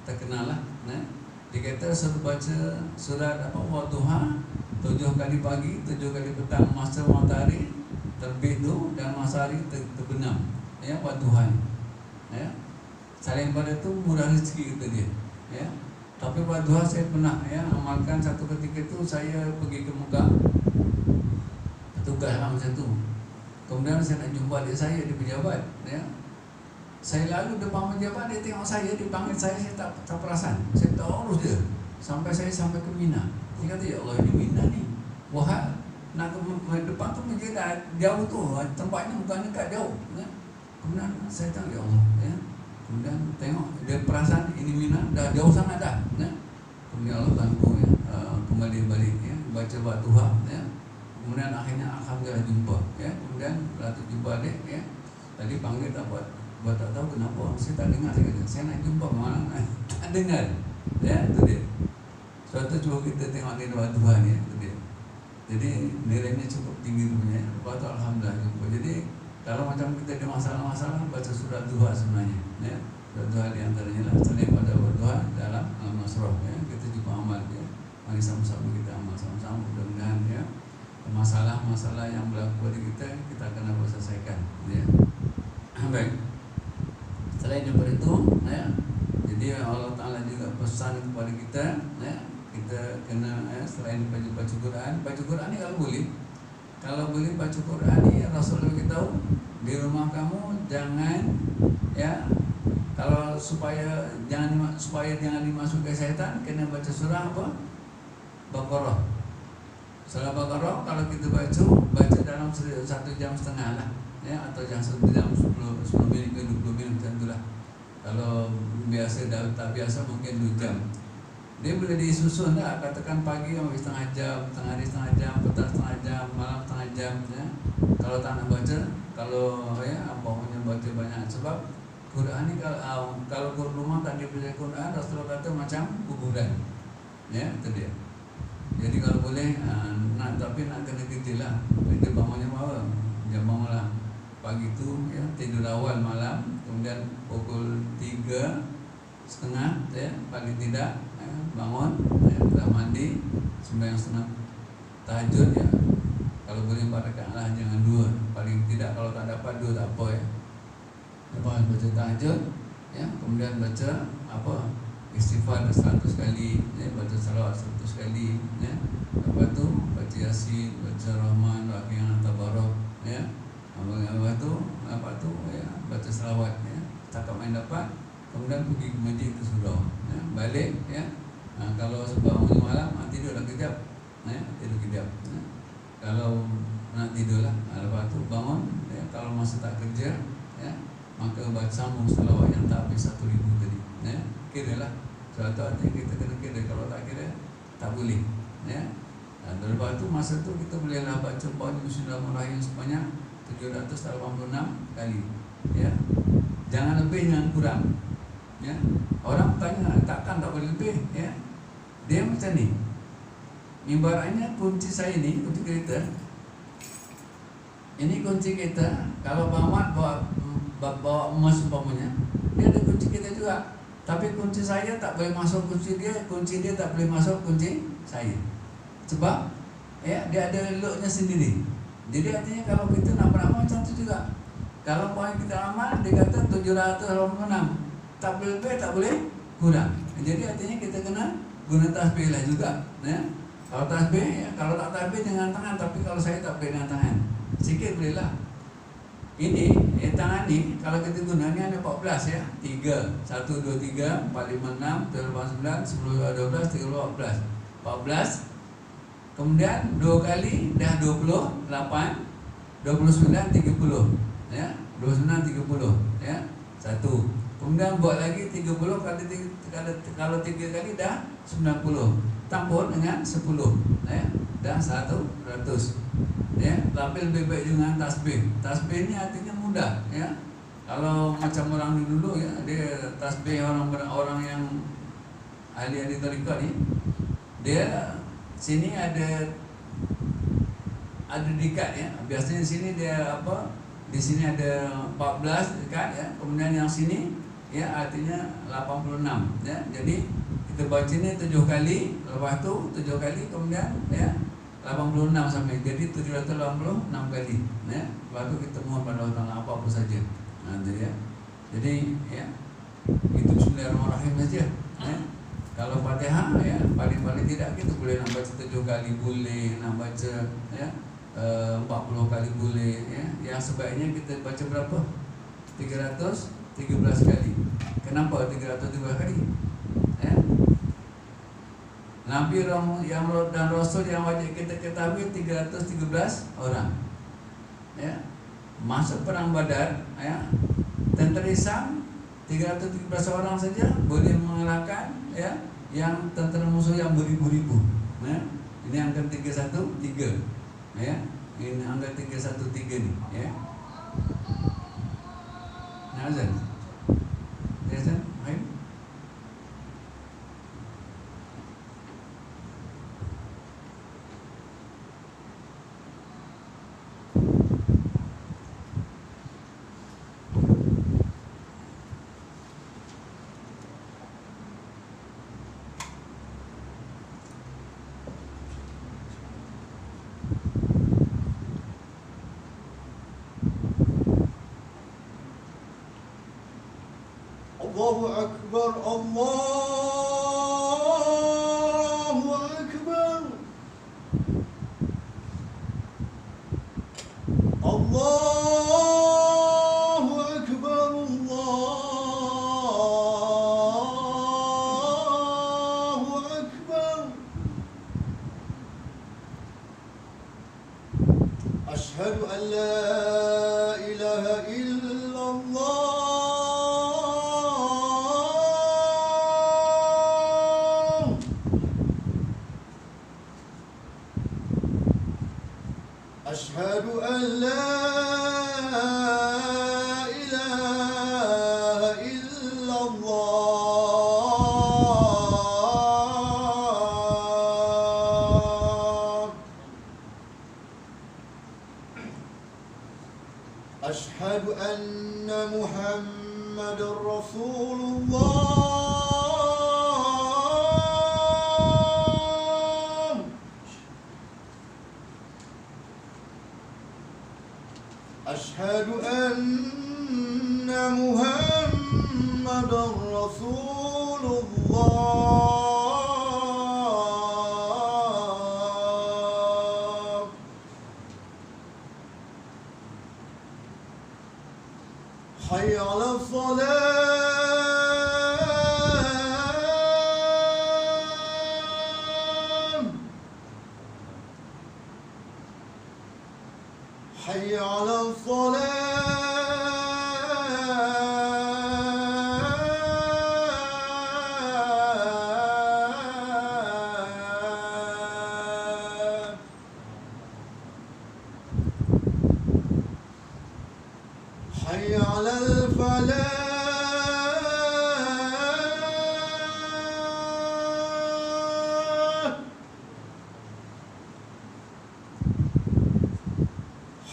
Speaker 2: terkenal lah, ya. Dia kata suruh baca surat apa Wadduha 7 kali pagi, 7 kali petang, masa matahari terbit tu dan matahari terbenam, ya, Wadduha, ya. Saling pada tu murah rezeki kata dia, ya. Tapi Wadduha saya pernah, ya, amalkan satu ketika tu saya pergi ke Mekah, petugas lah macam tu. Kemudian saya nak jumpa adik saya di pejabat, ya. Saya lalu depan pejabat, dia tengok saya, dia panggil saya tak perasan. Saya terus dia sampai saya sampai ke Mina. Dia kata, ya Allah, ini Mina ni. Wah, nak ke depan tu meja dah jauh tu, tempatnya bukan dekat, jauh, ya. Kemudian saya tengok, ya Allah, ya. Kemudian tengok dia perasan ini Mina dah jauh sangat dah, ya. Kemudian Allah bantu, ya, kembali balik, ya, baca Wadduha, ya. Kemudian akhirnya alhamdulillah jumpa, ya. Kemudian lalu jumpa adik, ya. Tadi panggil tak buat tak tahu kenapa saya tak dengar, saya kata saya nak jumpa malam tak dengar, ya, itu dia. Suatu cuba kita tengok ni Wadduha ni, itu dia. Jadi nilainya cukup tinggi punya. Lepas tu alhamdulillah jumpa. Jadi kalau macam kita ada masalah-masalah, baca surat Duha sebenarnya, ya. Surat Duha di antaranya lah selain pada Wadduha dalam Al-Masrah, ya. Kita juga amal, ya. Mari sama-sama kita amal sama-sama, mudah-mudahan, ya, masalah-masalah yang berlaku pada kita akan dapat selesaikan, ya. Baik. Selain daripada itu, ya, jadi Allah Ta'ala juga pesan kepada kita, ya, kita kena, ya, selain baca Quran ni kalau boleh baca Quran ni, Rasulullah beritahu di rumah kamu jangan, ya, kalau supaya jangan dimasuki syaitan, kena baca surah apa? Baqarah. Surah Baqarah kalau kita baca dalam 1,5 jam lah, ya, atau yang 1 jam 10 minit ke 20 minit macam itulah. Kalau biasa tak biasa mungkin 2 jam. Dia boleh disusun lah, katakan pagi ambil setengah jam, tengah hari setengah jam, petang setengah jam, malam setengah jam, ya. Kalau tak nak baca, kalau, ya, apa punya baca banyak, sebab Quran ni kalau rumah tak dibaca Quran, Rasulullah kata macam kuburan, ya, itu dia. Jadi kalau boleh, tapi nak kena kerja lah. Kita bangunnya malam, jam bangunlah pagi tu, ya, tidur awal malam, kemudian pukul 3:30, ya, paling tidak, ya, bangun, ya, dah mandi, sembahyang sunat tahajud, ya. Kalau boleh 4 rakaat lah, jangan 2. Paling tidak kalau tak dapat 2 tak apa, ya. Lepas baca tahajud, ya, kemudian baca apa? Istighfar 100 kali, ya, baca salawat 100 kali, ya. Lepas tu baca Yasin, baca Rahman, Rahim, Tabarak, ya. Lepas tu, ya, baca selawat, ya. Cakap main dapat, kemudian pergi ke masjid ke surau, ya. Balik, ya. Kalau bangun malam, tidurlah kejap, ya, tidur kejap, ya. Kalau nak tidurlah, lepas tu bangun, ya. Kalau masa tak kerja, ya, maka baca sambung selawat yang tak habis 1,000 tadi, ya. Kira lah. Suatu artinya kita kena kira, kalau tak kira tak boleh, ya. Dan lepas tu masa tu kita bolehlah baca Bismillahirrahmanirrahim sebanyak 786 kali, ya. Jangan lebih, jangan kurang, ya. Orang tanya takkan tak boleh lebih, ya. Dia macam ni. Ibaratnya kunci saya ni, kunci kereta. Ini kunci kita. Kalau Pak Ahmad bawa emas umpamanya, dia ada kunci kita juga. Tapi kunci saya tak boleh masuk kunci dia tak boleh masuk kunci saya. Sebab, ya, dia ada locknya sendiri. Jadi artinya kalau kita nak beramal macam tu juga. Kalau poin kita amal, dia kata 786, tak boleh lebih, tak boleh kurang. Jadi artinya kita kena guna tasbih lah juga, ya. Kalau tasbih, ya, kalau tak tasbih dengan tangan, tapi kalau saya tak boleh dengan tangan, sikit boleh lah. Ini, tangan ni, kalau kita guna ni ada 14, ya. 3, 1, 2, 3, 4, 5, 6, 7, 8, 9, 10, 12, 13, 14. 14. Kemudian 2 kali dah 28, 29, 30, ya. 29, 30, ya. 1. Kemudian buat lagi 30 kalau 3 kali dah 90. tampur dengan 10 ya, dan 100 ya. Tapi lebih baik dengan tasbih. Tasbih ini artinya mudah ya. Kalau macam orang dulu ya, dia tasbih orang yang ahli-ahli tarekat ni, dia sini ada dikat ya. Biasanya di sini dia apa? Di sini ada 14 dikat ya. Kemudian yang sini ya artinya 86 ya. Jadi kita baca ni 7 kali, lepas tu 7 kali, kemudian ya 86 sampai jadi 786 kali ya. Lepas tu kita mohon pada Allah Taala apa-apa saja. Ya. Jadi ya itu Bismillahirrahmanirrahim saja ya. Kalau Fatihah ya paling tidak kita boleh nak baca 7 kali, boleh nak baca ya 40 kali boleh ya. Yang sebaiknya kita baca berapa? 313 kali. Kenapa 313 kali? Ya. Nabi yang dan Rasul yang wajib kita ketahui 313 orang. Ya. Masuk perang Badar ya, tentera Islam 313 orang saja boleh mengalahkan ya yang tentera musuh yang beribu-ribu ya. Ini angka 313 ya. Ini angka 313 ni ya. Nazan. Nazan, hai.
Speaker 3: Allahu Akbar, Allahu Akbar, Allahu Akbar, Allahu Akbar. Ashhadu an la ilaha illallah. أشهد أن لا إله إلا الله. أشهد أن محمد رسول الله. أشهد أن محمدًا رسول الله. حي على الصلاة. حي على الصلاة. حي على الفلاح.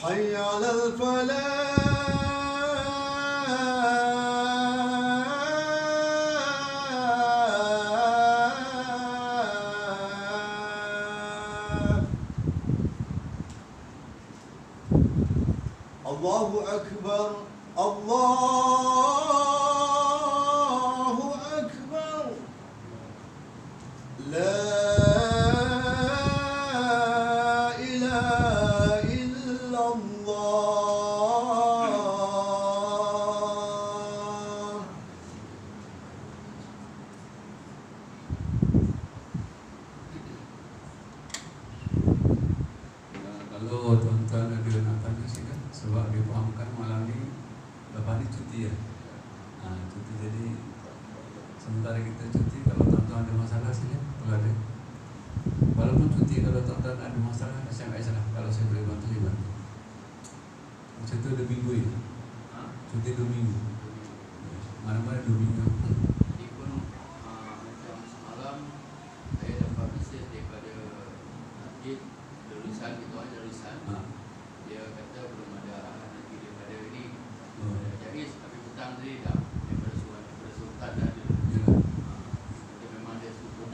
Speaker 3: حي على الفلاح. الله أكبر، الله أكبر. لا إله إلا الله.
Speaker 2: Kalau tuan-tuan ada nak tanya silakan, sebab dia fahamkan malam ni lepas ni cuti ya. Cuti, jadi sementara kita cuti, kalau tuan-tuan ada masalah silakan kalau ada. Walaupun cuti, kalau tuan-tuan ada masalah SMS lah. Kalau saya boleh bantu, saya bantu. Cuti 2 minggu ya? Cuti 2 minggu. Mana-mana 2 minggu.
Speaker 4: Jadi pun macam semalam saya dapat mesej daripada Najib, Darussan gitu aja Darussan. Dia kata belum ada arahan lagi daripada ini. Jais, tapi petang tadi dah daripada Sultan dah ada.
Speaker 2: Ya.
Speaker 4: Dia memang dia suka.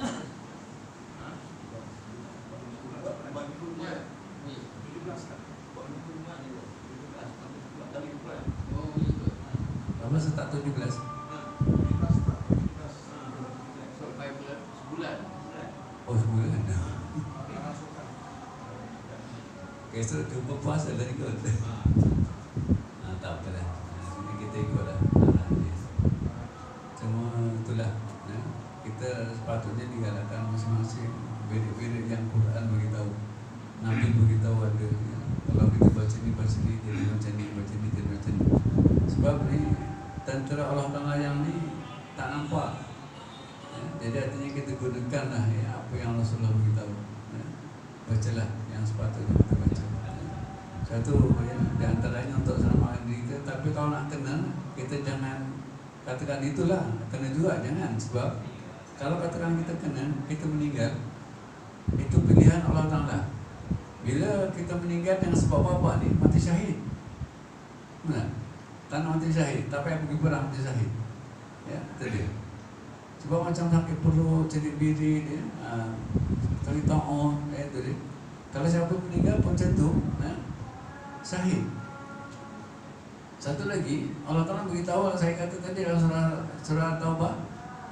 Speaker 2: Lama start 17.
Speaker 4: Sampai sebulan.
Speaker 2: Oh, sebulan. Esok jumpa puasa lah ikut. Tak apalah. Ini kita ikutlah arahan dia. Cuma itulah. Kita sepatutnya digalakkan masing-masing bilik-bilik yang Quran beritahu, Nabi beritahu ada. Kalau kita baca ni jadi macam ni, baca ni jadi macam ni. Sebab ni tentera Allah Ta'ala yang ni tak nampak. Jadi artinya kita gunakanlah apa yang Rasulullah beritahu. Bacalah yang sepatutnya kita baca. Satu di antaranya untuk selamatkan diri kita. Tapi kalau nak kena, kita jangan katakan itulah, kena juga jangan. Sebab kalau katakan kita kena, kita meninggal, itu pilihan Allah Ta'ala. Bila kita meninggal dengan sebab apa ni? Mati syahid. Benar? Tak nak mati syahid, tapi yang pergi perang mati syahid. Ya, itu dia. Sebab macam sakit perut, cerit birit, tali ta'un, itu dia. Kalau siapa meninggal pun macam tu, syahid. Satu lagi, Allah Ta'ala beritahu, saya kata tadi dalam surah Taubah,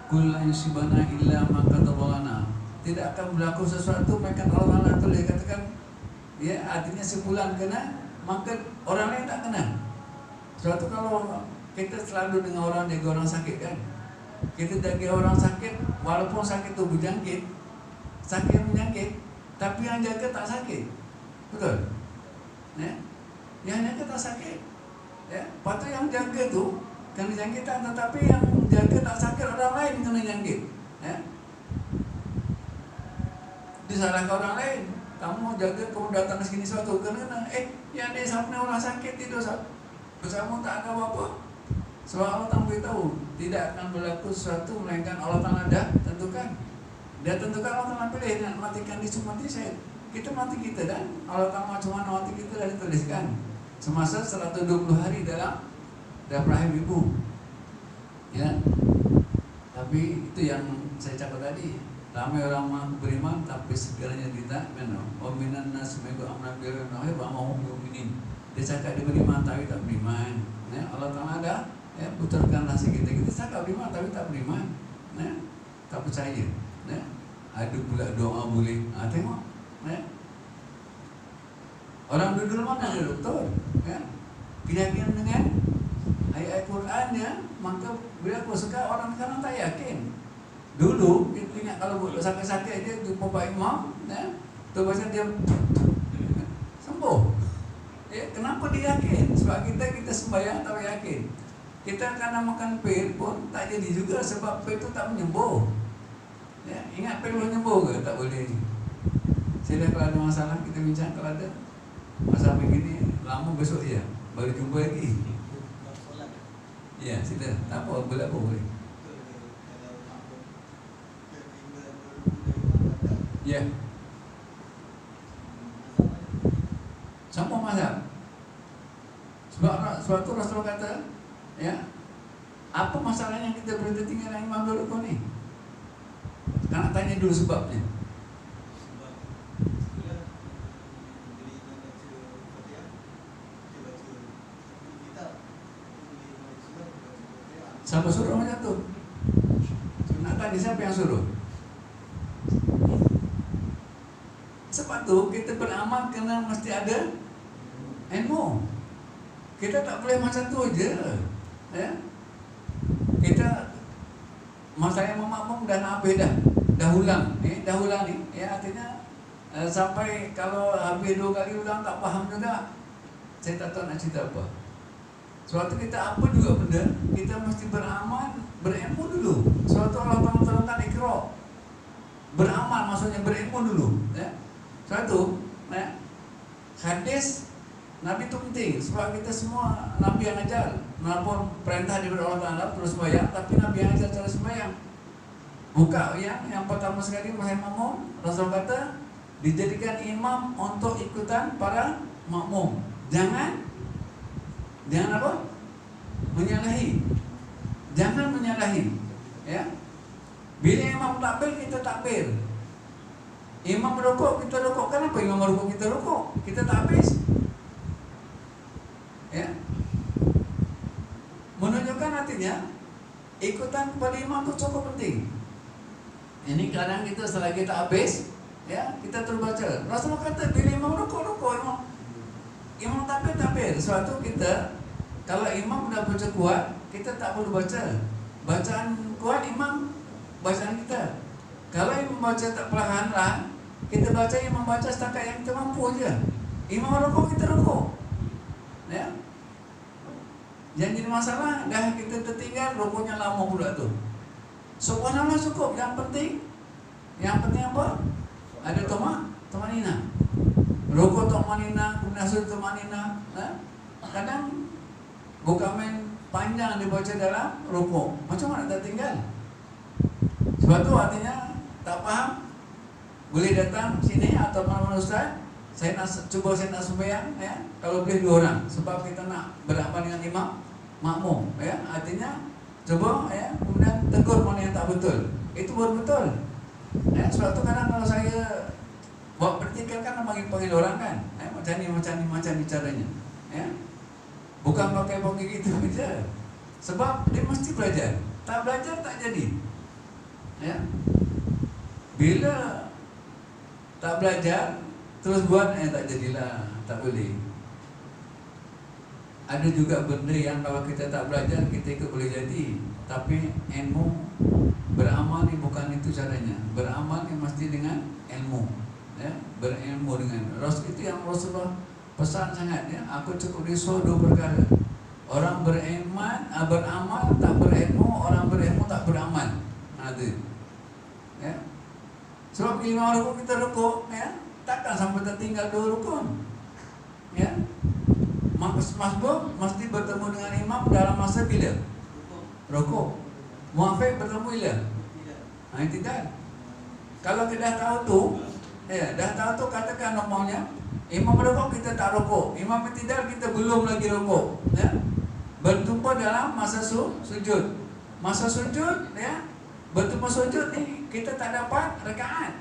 Speaker 2: Kul la yusibana illa ma katabalana. Tidak akan berlaku sesuatu melainkan Allah Ta'ala tulis. Katakan, ya, artinya sebulan kena, maka orang lain tak kena. Suatu kalau kita selalu dengan orang jaga orang sakit kan, kita jaga orang sakit, walaupun sakit itu berjangkit, sakit menyakit, tapi yang jaga tak sakit, betul? Ya, yang jaga tak sakit. Ya, patut yang jaga tu kena jangkitan, tetapi yang jaga tak sakit, orang lain kena jangkit. Ya, disalahkan orang lain. Kamu jaga, kamu datang ke sini suatu kena, yang dia sampai orang sakit itu bersama tak ada apa-apa. Sebab Allah Ta'ala beritahu tidak akan berlaku sesuatu melainkan Allah Ta'ala dah tentukan. Dia tentukan, Allah Ta'ala pilih nak matikan dia semua mati saya. Kita mati kita dan Allah Ta'ala macam mana mati kita dah dituliskan. Semasa 120 hari dalam rahim ibu. Ya. Tapi itu yang saya cakap tadi. Ramai orang beriman tapi segalanya tidak benar. Wa minan nas man amana bil nahi wa ma hum mu'minin. Dia cakap dia beriman tapi tak beriman. Ya, Allah Ta'ala ada putarkan nasi kita. Kita cakap beriman tapi tak beriman. Ya, tak percaya. Ya. Ada pula doa boleh. Tengok. Ya. Orang dulu mana ada doktor? Ya. Keyakinan dengan ayat Quran ya, maka bila aku suka orang sekarang tak yakin. Dulu kita ingat kalau sakit-sakit dia jumpa Pak Imam, ya, tu pasal dia sembuh. Ya, kenapa dia yakin? Sebab kita sembahyang tak yakin. Kita kadang makan pil pun tak jadi juga sebab pil tu tak menyembuh. Ya, ingat pil boleh menyembuh ke? Tak boleh. Sila kalau ada masalah kita bincang, kalau ada masalah begini lama besok dia baru jumpa lagi. Ya, sila. Tak apa, boleh. Ya. Sama mazhab. Sebab tu Rasulullah kata, ya, apa masalahnya kita berhenti tinggal dengan Imam dulu kau ni? Nak tanya dulu sebabnya. Siapa suruh macam tu? Nak tanya siapa yang suruh? Sebab tu kita beramal kena mesti ada ilmu. Kita tak boleh macam tu je. Ya? Kita masa yang memakmum dah nak habis dah ulang. Dah ulang ni. Ya, artinya sampai kalau habis 2 kali ulang tak faham juga. Saya tak tahu nak cerita apa. Sebab tu kita apa juga benda, kita mesti beramal, berilmu dulu. Sebab tu Allah Ta'ala terangkan Iqra. Beramal maksudnya berilmu dulu, ya. Satu, ya. Hadis Nabi itu penting, sebab kita semua Nabi yang ajar, walaupun perintah diberi Allah Ta'ala terus sembahyang, tapi Nabi yang ajar cara sembahyang. Buka yang pertama sekali wahai makmum, Rasul kata dijadikan imam untuk ikutan para makmum. Jangan apa? Menyalahi. Jangan menyalahi, ya. Bila imam takbir, kita takbir. Imam rukuk, kita rukuk. Kenapa imam rukuk, kita rukuk? Kita tak habis, ya. Menunjukkan artinya ikutan kepada imam itu cukup penting. Ini kadang kita setelah kita habis, ya, kita terus baca. Rasulullah kata bila imam rukuk, imam takbir. Suatu kita kalau imam sudah baca kuat, kita tak perlu baca. Bacaan kuat imam bacaan kita. Kalau imam baca tak perlahan-lahan, kita baca imam baca setakat yang kita mampu je. Imam rukuk, kita rukuk, ya. Yang jadi masalah dah kita tertinggal, rukuknya lama pula tu. Subhanallah cukup. Yang penting apa? Ada tumanina. Rukuk tumanina, kemudian sujud tumanina. Kadang bukan main panjang dibaca dalam rukuk. Macam mana tak tinggal? Sebab tu artinya tak faham, boleh datang sini atau mana-mana ustaz, saya nak sembahyang, ya. Kalau boleh 2 orang, sebab kita nak beramal dengan imam makmum, ya. Artinya coba, ya, kemudian tegur mana yang tak betul. Itu baru betul, ya. Sebab tu kadang kalau saya buat praktikal kan panggil orang kan, ya, macam ni caranya, ya. Bukan pakai gitu saja. Sebab dia mesti belajar. Tak belajar tak jadi, ya. Bila tak belajar terus buat, tak jadilah, tak boleh. Ada juga benda yang kalau kita tak belajar kita ikut boleh jadi. Tapi ilmu beramal ni bukan itu caranya. Beramal ni mesti dengan ilmu, ya. Berilmu dengan itu yang Rasulullah pesan sangat, ya. Aku cukup disuruh 2 perkara. Orang beramal tak berilmu, orang berilmu tak beramal. Ada, ya. Sebab bila rukuk kita rukuk, ya, takkan sampai tertinggal 2 rukun, ya. Masbuk mesti bertemu dengan imam dalam masa bila? Rukuk. Muafiq bertemu bila? Tidak. Kalau kita dah tahu tu, ya, katakan nomornya imam rukuk kita tak rukuk, imam tidak kita belum lagi rukuk, ya. Berjumpa dalam masa sujud. Masa sujud, ya, bertemu sujud ni kita tak dapat rakaat.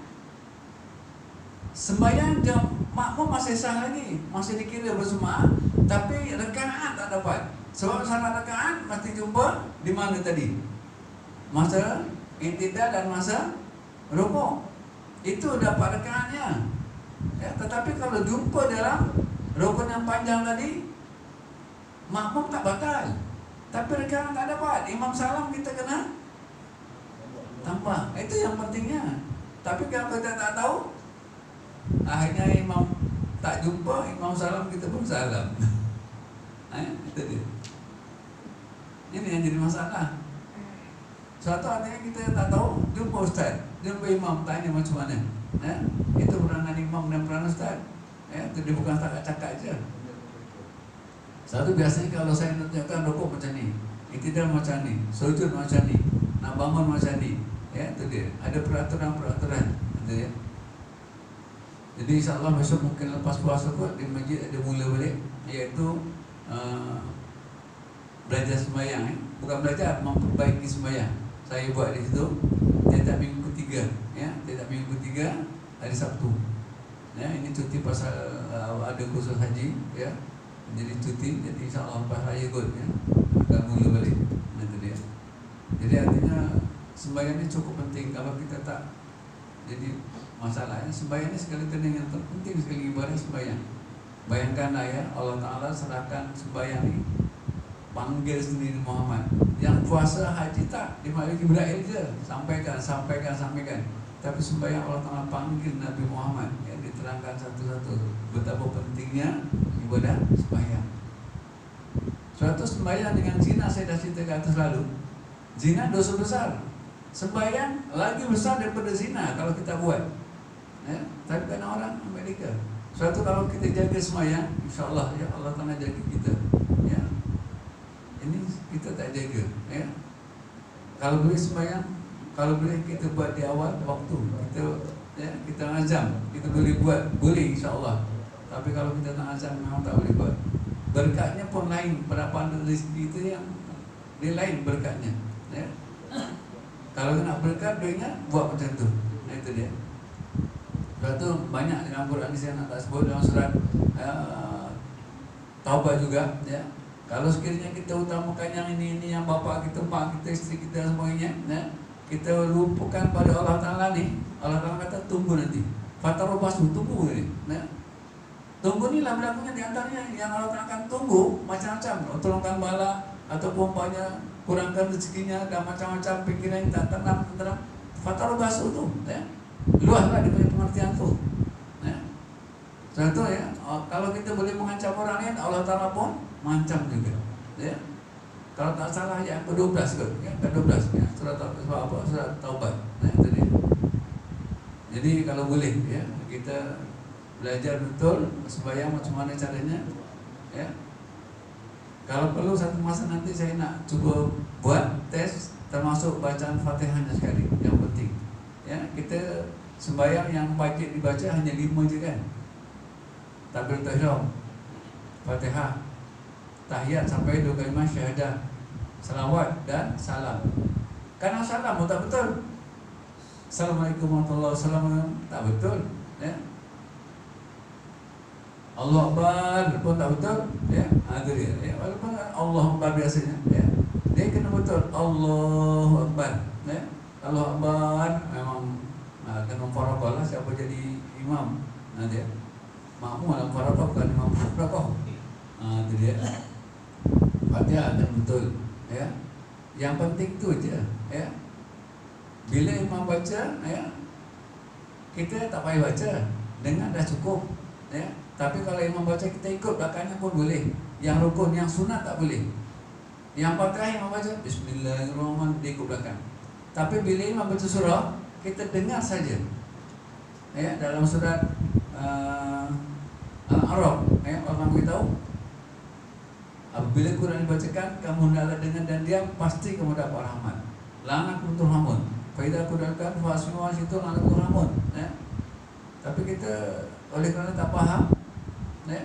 Speaker 2: Sembahyang jam makmum masih sah lagi, masih dikira berjemaah, tapi rakaat tak dapat. Sebab salat rakaat mesti jumpa di mana tadi? Masa intidal dan masa rukuk. Itu dapat rakaatnya, ya. Tetapi kalau jumpa dalam rukun yang panjang tadi, makmum tak batal, tapi rakaat tak dapat. Imam salam kita kena tambah. Itu yang pentingnya. Tapi kalau kita tak tahu, akhirnya imam tak jumpa, imam salam kita pun salam. Itu dia. Ini yang jadi masalah. Suatu artinya kita tak tahu, jumpa ustaz, jumpa imam, tanya macam mana, ya. Itu peranan imam dan peranan ustaz, ya. Itu dia bukan cakap je. Satu biasanya kalau saya tunjukkan rukuk macam ni, iktidal macam ni, sujud macam ni, nak bangun macam ni, ya. Itu dia. Ada peraturan, itu ya. Jadi insyaAllah besok mungkin lepas puasa kot di masjid ada mula balik, iaitu belajar sembahyang, bukan belajar, memperbaiki sembahyang. Saya buat di situ tiap minggu ketiga, ya, tiap minggu ketiga hari Sabtu, ya. Ini cuti pasal ada kursus haji, ya. Jadi cuti, jadi insyaAllah lepas raya kot, ya, akan mula balik. Itu dia. Jadi artinya sembahyang ini cukup penting. Kalau kita tak jadi masalah, ya. Sembahyang ini sekali yang terpenting sekali ibadah sembahyang. Bayangkanlah, ya, Allah Ta'ala serahkan sembahyang ini, panggil sendiri Muhammad. Yang puasa haji tak, dia lagi berakhir je, sampaikan. Tapi sembahyang Allah Ta'ala panggil Nabi Muhammad, ya, diterangkan satu-satu betapa pentingnya ibadah sembahyang. Suatu sembahyang dengan zina, saya dah cerita ke atas lalu. Zina dosa besar. Sembahyang lagi besar daripada zina kalau kita buat. Ya, tapi kan orang Amerika. Suatu kalau kita jaga sembahyang, insya Allah ya Allah Taala jaga kita. Ya, ini kita tak jaga. Ya, kalau boleh sembahyang, kalau boleh kita buat di awal waktu. Kita azam, kita boleh buat, boleh insya Allah. Tapi kalau kita tak azam memang tak boleh buat. Berkatnya pun lain, berapa rezeki itu yang dia lain berkatnya. Ya. Kalau nak berkat duitnya buat macam tu. Nah, itu dia. Sebab tu banyak dalam Quran ni saya nak tak sebut dalam surat Taubah juga. Ya. Kalau sekiranya kita utamakan yang ini yang bapa kita, mak kita, isteri kita dan sebagainya, ya, kita lupakan pada Allah Taala ni. Allah Taala kata tunggu nanti. Fatarobasu, tunggu ni. Ya. Tunggu ni lah berlakunya di antaranya yang Allah Taala akan tunggu macam-macam, tolongkan bala ataupun umpamanya kurangkan rezekinya dan macam-macam pikiran yang tak tenang. Fatarobasu tu, ya. Luaslah dia punya pengertian tu. Ya. Contoh ya, kalau kita boleh mengancam orang lain, Allah Taala pun mengancam juga. Ya. Kalau tak salah yang ke-12 kot, ya, ke-12 ya, surat apa? Surat Taubat. Nah, itu dia. Jadi kalau boleh ya, kita belajar betul sembahyang macam mana caranya. Ya. Kalau perlu satu masa nanti saya nak cuba buat tes termasuk bacaan Fatihahnya sekali, yang penting. Ya, kita sembahyang yang wajib dibaca hanya 5 je kan. Takbiratul ihram, Fatihah, tahiyat sampai 2 kalimat syahadah, salawat dan salam. Karena salam tak betul. Assalamualaikum warahmatullahi wabarakatuh tak betul, ya. Allah Akbar pun tak betul, ya. Itu dia, ya. Walaupun Allah Akbar biasanya, ya. Dia kena betul Allahu Akbar, ya. Allah Akbar memang kena mufaraqah lah siapa jadi imam. Dia makmum dalam mufaraqah bukan imam mufaraqah. Itu dia. Fatihah dan betul, ya. Yang penting tu je, ya. Bila imam baca, ya, kita tak payah baca, dengar dah cukup, ya. Tapi kalau imam baca kita ikut belakangnya pun boleh. Yang rukun, yang sunat tak boleh. Yang Fatihah imam baca Bismillahirrahmanirrahim, dia ikut belakang. Tapi bila imam baca surah, kita dengar saja. Ya, dalam surat Al-A'raf, ya, Allah beritahu, apabila Quran dibacakan, kamu hendaklah dengar dan diam, pasti kamu dapat rahmat. La'anakum turhamun. Fa idza qulkan fasmu wa situ la'anakum turhamun. Ya. Tapi kita oleh kerana tak faham, ya.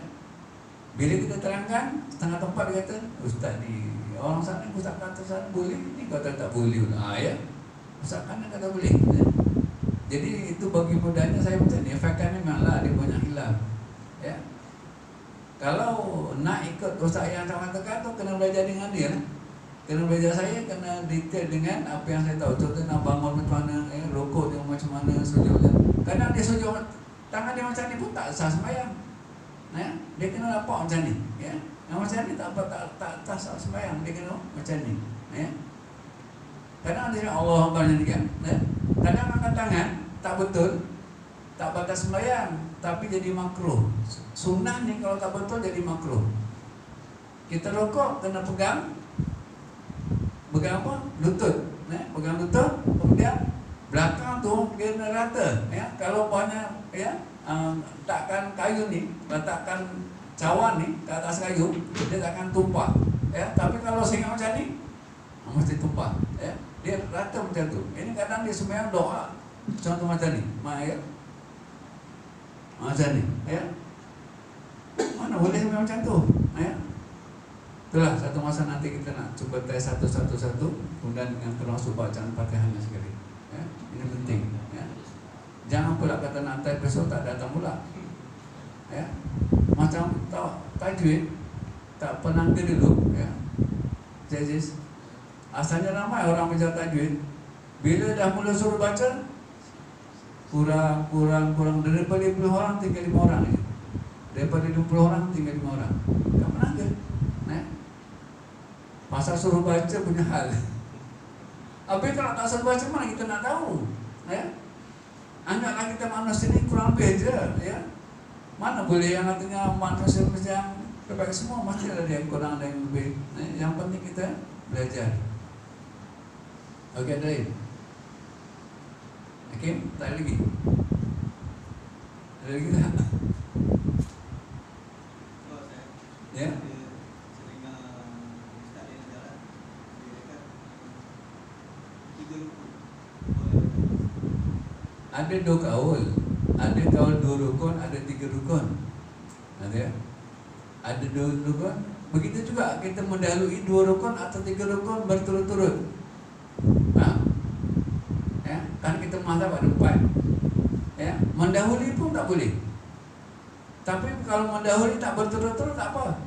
Speaker 2: Bila kita terangkan, setengah tempat dia kata, ustaz ni orang sana ustaz kata sana boleh, ni kata tak boleh. Ya. Ustaz kan kata boleh, ya. Jadi itu bagi mudahnya saya macam ni, faktanya memanglah dia banyak hilaf. Ya. Kalau nak ikut ustaz yang sama tekan tu kena belajar dengan dia. Kena belajar saya, kena detail dengan apa yang saya tahu. Contoh nak bangun macam mana, rokok dia macam mana, sujudnya. Kadang dia sujud tangan dia macam ni pun tak sah sembahyang. Ya, dia kena nampak macam ni, ya. Yang macam ni tak sah sembahyang, dia kena macam ni, ya. Kadang dia Allah Akbar ni kan, ya. Kadang angkat tangan tak betul, tak batas sembahyang, tapi jadi makruh. Sunnah ni kalau tak betul jadi makruh. Kita rokok kena pegang apa? Lutut, ya. Pegang lutut, kemudian belakang tu kena rata, ya. Kalau banyak, ya, letakkan kayu ni, letakkan cawan ni ke atas kayu, dia takkan tumpah, ya. Tapi kalau singa macam ni, mesti tumpah, ya. Dia rata macam tu. Ini kadang dia sembahyang doa, contoh macam ni, ya. Macam ni, ya. Mana boleh sembahyang macam tu, ya. Itulah satu masa nanti kita nak cuba tes satu-satu, kemudian dengan termasuk bacaan Fatihahnya sekali, ya. Ini penting, ya. Jangan pula kata nak tes besok tak datang pula, ya. Macam tajwid tak pernah dulu, ya. Jadi asalnya ramai orang belajar tajwid, bila dah mula suruh baca kurang daripada 20 orang tinggal 5 orang aja. Daripada 20 orang tinggal 5 orang. Tak pernah ke? Nah. Pasal suruh baca punya hal. Habis kalau tak suruh baca mana kita nak tahu? Ya. Anggaplah kita manusia ni kurang lebih aja, ya. Mana boleh yang artinya manusia yang terbaik semua, mesti ada yang kurang, ada yang lebih. Yang penting kita belajar. Okey, Dave. Hakim, tak ada lagi? Ada lagi tak? Ya? Ada 2 kaul. Ada kaul 2 rukun, ada 3 rukun. Ada 2 rukun. Begitu juga kita mendahului 2 rukun atau 3 rukun berturut-turut. Ya, kan kita mazhab ada 4. Ya, mendahului pun tak boleh. Tapi kalau mendahului tak berturut-turut tak apa.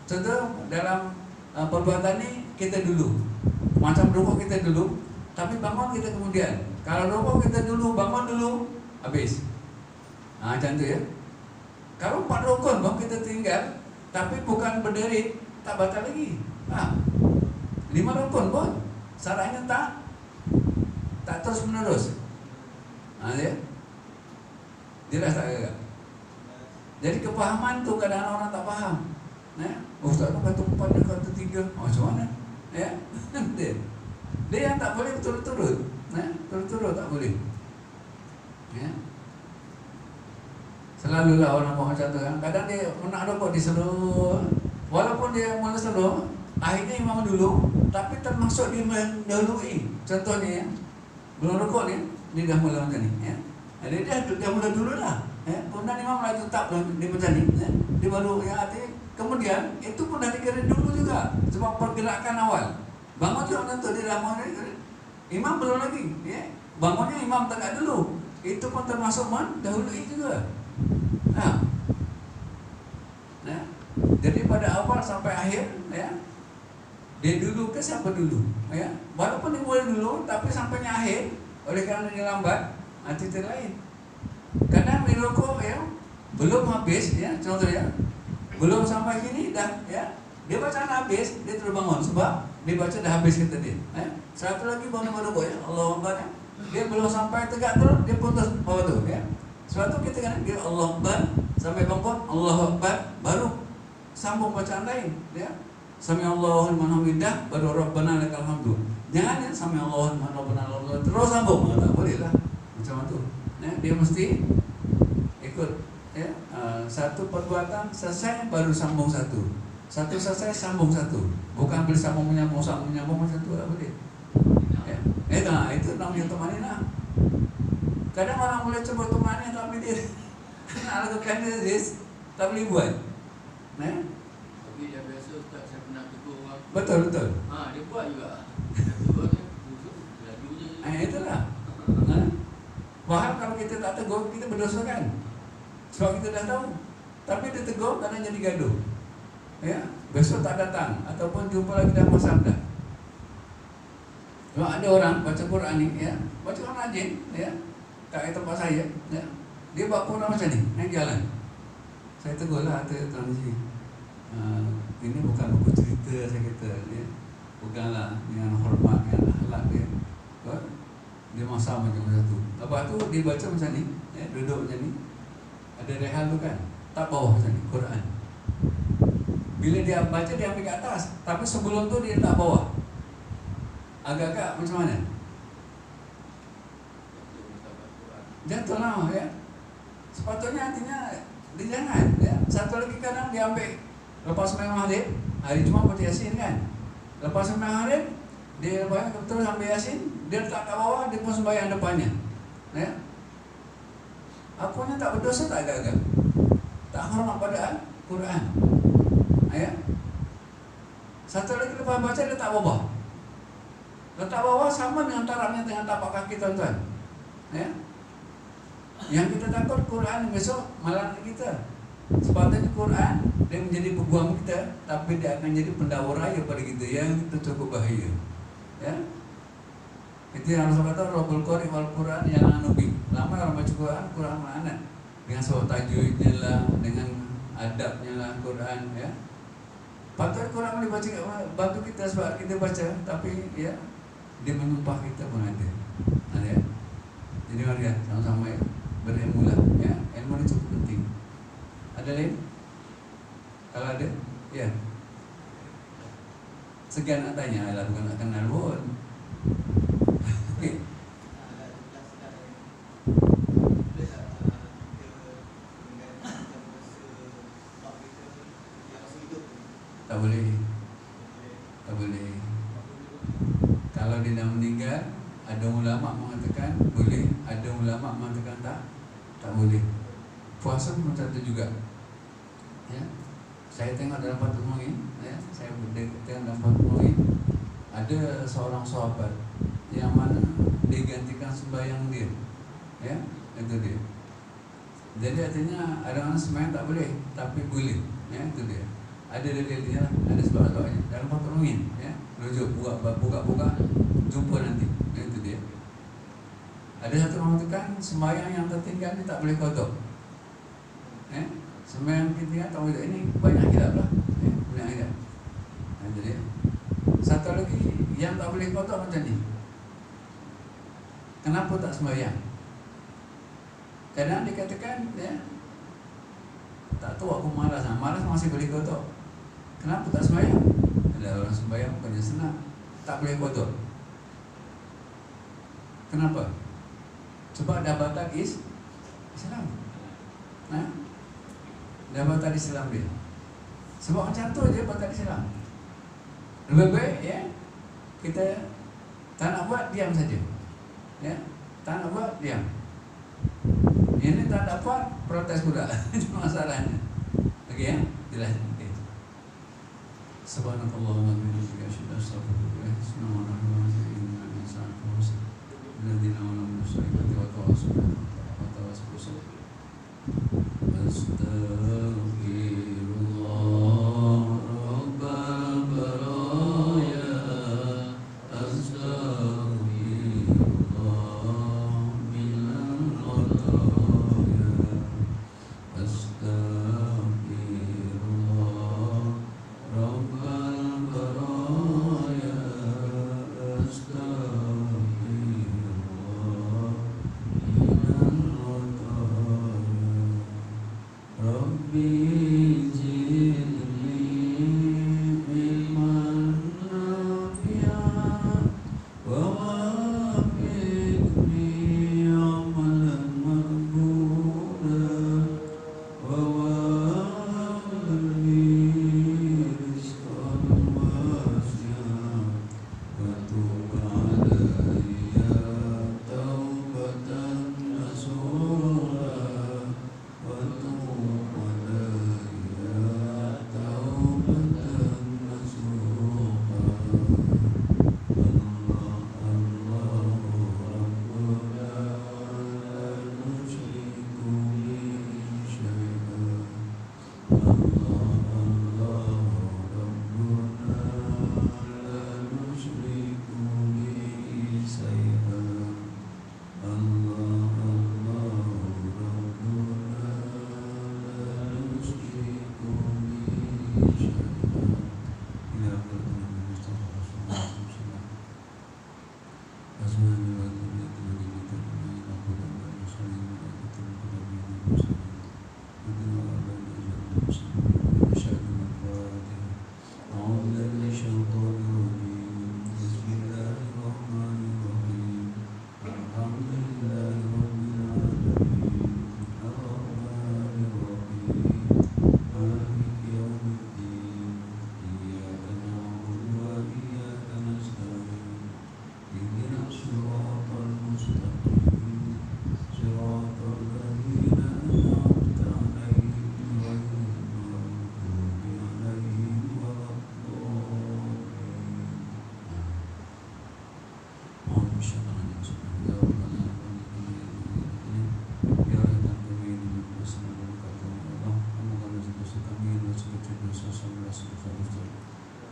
Speaker 2: Contoh dalam perbuatan ni kita dulu. Macam rukuk kita dulu, tapi bangun kita kemudian. Kalau rukuk kita dulu, bangun dulu, habis. Macam tu ya. Kalau 4 rukun baru kita tinggal, tapi bukan berdiri, tak batal lagi. 5 rukun pun syaratnya tak terus menerus. Ya. Jelas tak agak? Jadi kepahaman tu kadang orang tak faham. Ustaz tu kata 4, dia kata 3. Macam mana? Ya. Dia yang tak boleh berturut-turut. Berturut-turut tak boleh. Ya. Selalulah orang buat macam tu kan. Kadang dia nak rokok diseluruh. Walaupun dia mula seluruh, akhirnya imam dulu, tapi termasuk dia mendahului. Contohnya ya, belum rokok ni, dia dah mula macam ni ya. Dia dah mula dulu dah. Kemudian imam lagi tetap dia macam ni ya. Dia baru yang arti kemudian itu pun dah dikira dulu juga. Sebab pergerakan awal. Bangun juga tentu dia dah mau imam belum lagi ya. Bangunnya imam tegak dulu. Itu pun termasuk mendahului juga. Jadi pada awal sampai akhir ya, dia dulu ke siapa dulu ya. Walaupun dia mulai dulu, tapi sampainya akhir, oleh kerana dia lambat, itu lain. Kadang dia rokok ya, belum habis ya, contohnya belum sampai sini dah ya, dia bacaan habis, dia terus bangun sebab dia baca dah habis kata dia. Satu lagi bangun rokok ya, Allahu Akbar ya. Dia belum sampai tegak terus, dia putus bawah tu ya. Sebab tu kita kan dia Allahu Akbar sampai bangun Allahu Akbar baru sambung bacaan lain ya. Sami Allahu liman hamidah baru Rabbana lakal hamdu. Jangan ya sami Allahu liman Rabbana terus sambung, tak boleh lah. Macam tu. Ya, dia mesti ikut ya, satu perbuatan selesai baru sambung satu. Satu selesai sambung satu. Bukan boleh sambung menyambung macam tu tak boleh. Ya. Itu namanya tumanina. Kadang orang boleh coba tumanina tapi dia nak lakukan dia tak boleh buat.
Speaker 4: Tapi dia biasa Ustaz, saya pernah tegur orang.
Speaker 2: Betul.
Speaker 4: Dia buat juga. Tegur dia, laju je.
Speaker 2: Itulah. Faham kalau kita tak tegur, kita berdosa kan? Sebab kita dah tahu. Tapi dia tegur kadang jadi gaduh. Ya, besok tak datang ataupun jumpa lagi dah masam dah. Kalau ada orang baca Quran ni ya, baca Quran rajin ya. Kat tempat saya ya. Dia buat Quran macam ni, naik jalan. Saya tegur lah tuan Haji. Ini bukan buku cerita saya kata ya. Bukanlah dengan hormat dengan akhlak dia. Dia masam macam tu. Lepas tu dia baca macam ni ya, duduk macam ni. Ada rehan tu kan. Tak bawah macam ni Quran. Bila dia baca dia ambil ke atas, tapi sebelum tu dia tak bawah. Agak-agak macam mana? Jatuh lah ya. Sepatutnya artinya dia jangan ya. Satu lagi kadang dia ambil lepas sembahyang maghrib, hari Jumaat baca Yasin kan. Lepas sembahyang maghrib dia terus ambil Yasin, dia letak kat bawah, dia pun sembahyang depannya. Ya. Akunya tak berdosa tak agak-agak. Tak hormat pada Quran. Ya. Satu lagi lepas baca dia letak bawah. Letak bawah sama dengan tarafnya dengan tapak kaki tuan-tuan. Ya. Yang kita takut Quran besok malah kita. Sepatutnya Quran dia menjadi peguam kita, tapi dia akan jadi pendakwa raya pada kita yang itu cukup bahaya. Ya. Itu yang Rasul kata Rabbul Qari wal Quran yang anubi. Lama orang baca Quran mana? Dengan sebab tajwidnya lah, dengan adabnya lah Quran ya. Patut Quran dibaca bantu kita sebab kita baca, tapi ya dia menumpah kita pun ada. Ya. Jadi mari ya sama-sama ya. Berilmu lah ya. Ilmu ini cukup penting. Ada lain? Kalau ada, ya. Sekian nak tanya lah, bukan nak kenal pun. Tak boleh. Tak boleh. Kalau dia dah meninggal, ada ulama mengatakan boleh, ada ulama mengatakan tak boleh. Puasa pun tentu juga. Ya. Saya tengok dalam Fathul Mu'in, ya, saya tengok dalam Fathul Mu'in, ada seorang sahabat yang mana digantikan sembahyang dia. Ya, itu dia. Jadi artinya ada orang sembahyang tak boleh, tapi boleh. Ya, itu dia. Ada dalilnya, ada sebab-sebabnya dalam Fathul Mu'in, ya. Rujuk buka, jumpa nanti. Ya, itu dia. Ada satu orang mengatakan sembahyang yang tertinggal ni tak boleh qada. Ya. Sembahyang kita tak boleh, ini banyak khilaf lah. Ya, banyak khilaf. Itu dia. Satu lagi yang tak boleh qada macam ni. Kenapa tak sembahyang? Kadang dikatakan, ya, tak tahu aku malas masih boleh qada. Kenapa tak sembahyang? Ada orang sembahyang bukannya senang, tak boleh qada. Kenapa? Sebab dah batal Islam. Nah, dah batal Islam dia. Sebab macam tu je batal Islam. Lebih baik, ya, kita tak nak buat, diam saja. Ya, tak nak buat, diam. Ini tak dapat, protes pula. Itu masalahnya. Okey, ya, jelas. Okay. Subhanallah wa bihamdihi asyhadu an la ilaha illa anta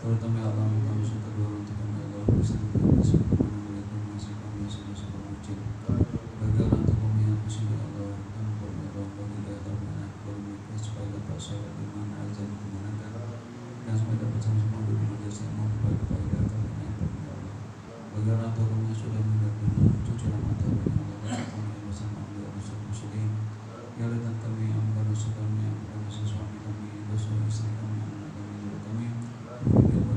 Speaker 1: Terutama Allah kami suka doa untuk kami Allah bersama masih kami sudah kecil. Bagi orang tua kami yang sudah Allah kami berdoa bagi kita anak kami supaya dapat sholat di mana azan di mana dan supaya dapat sama-sama beribadah sama kepada Allah kami. Bagi orang tua kami yang sudah meninggal dunia, cucu dan mata kami bersama Allah bersama muslim. Ya Allah dan kami yang berdosa kami yang berdosa suami kami, dosa istri kami, anak kami, guru kami. Ya Allah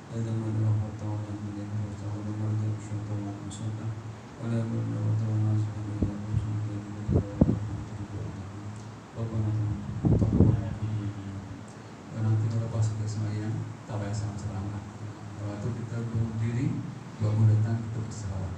Speaker 1: هذا ما له وتعالى من وتعالى مرجع الشيطان والمسلم ولا بد وتعالى سبحانه ربنا تقبل dan nanti melepas kita sembahyang tak payah salam-salaman. Waktu kita berdiri, bangun datang kita bersalawat.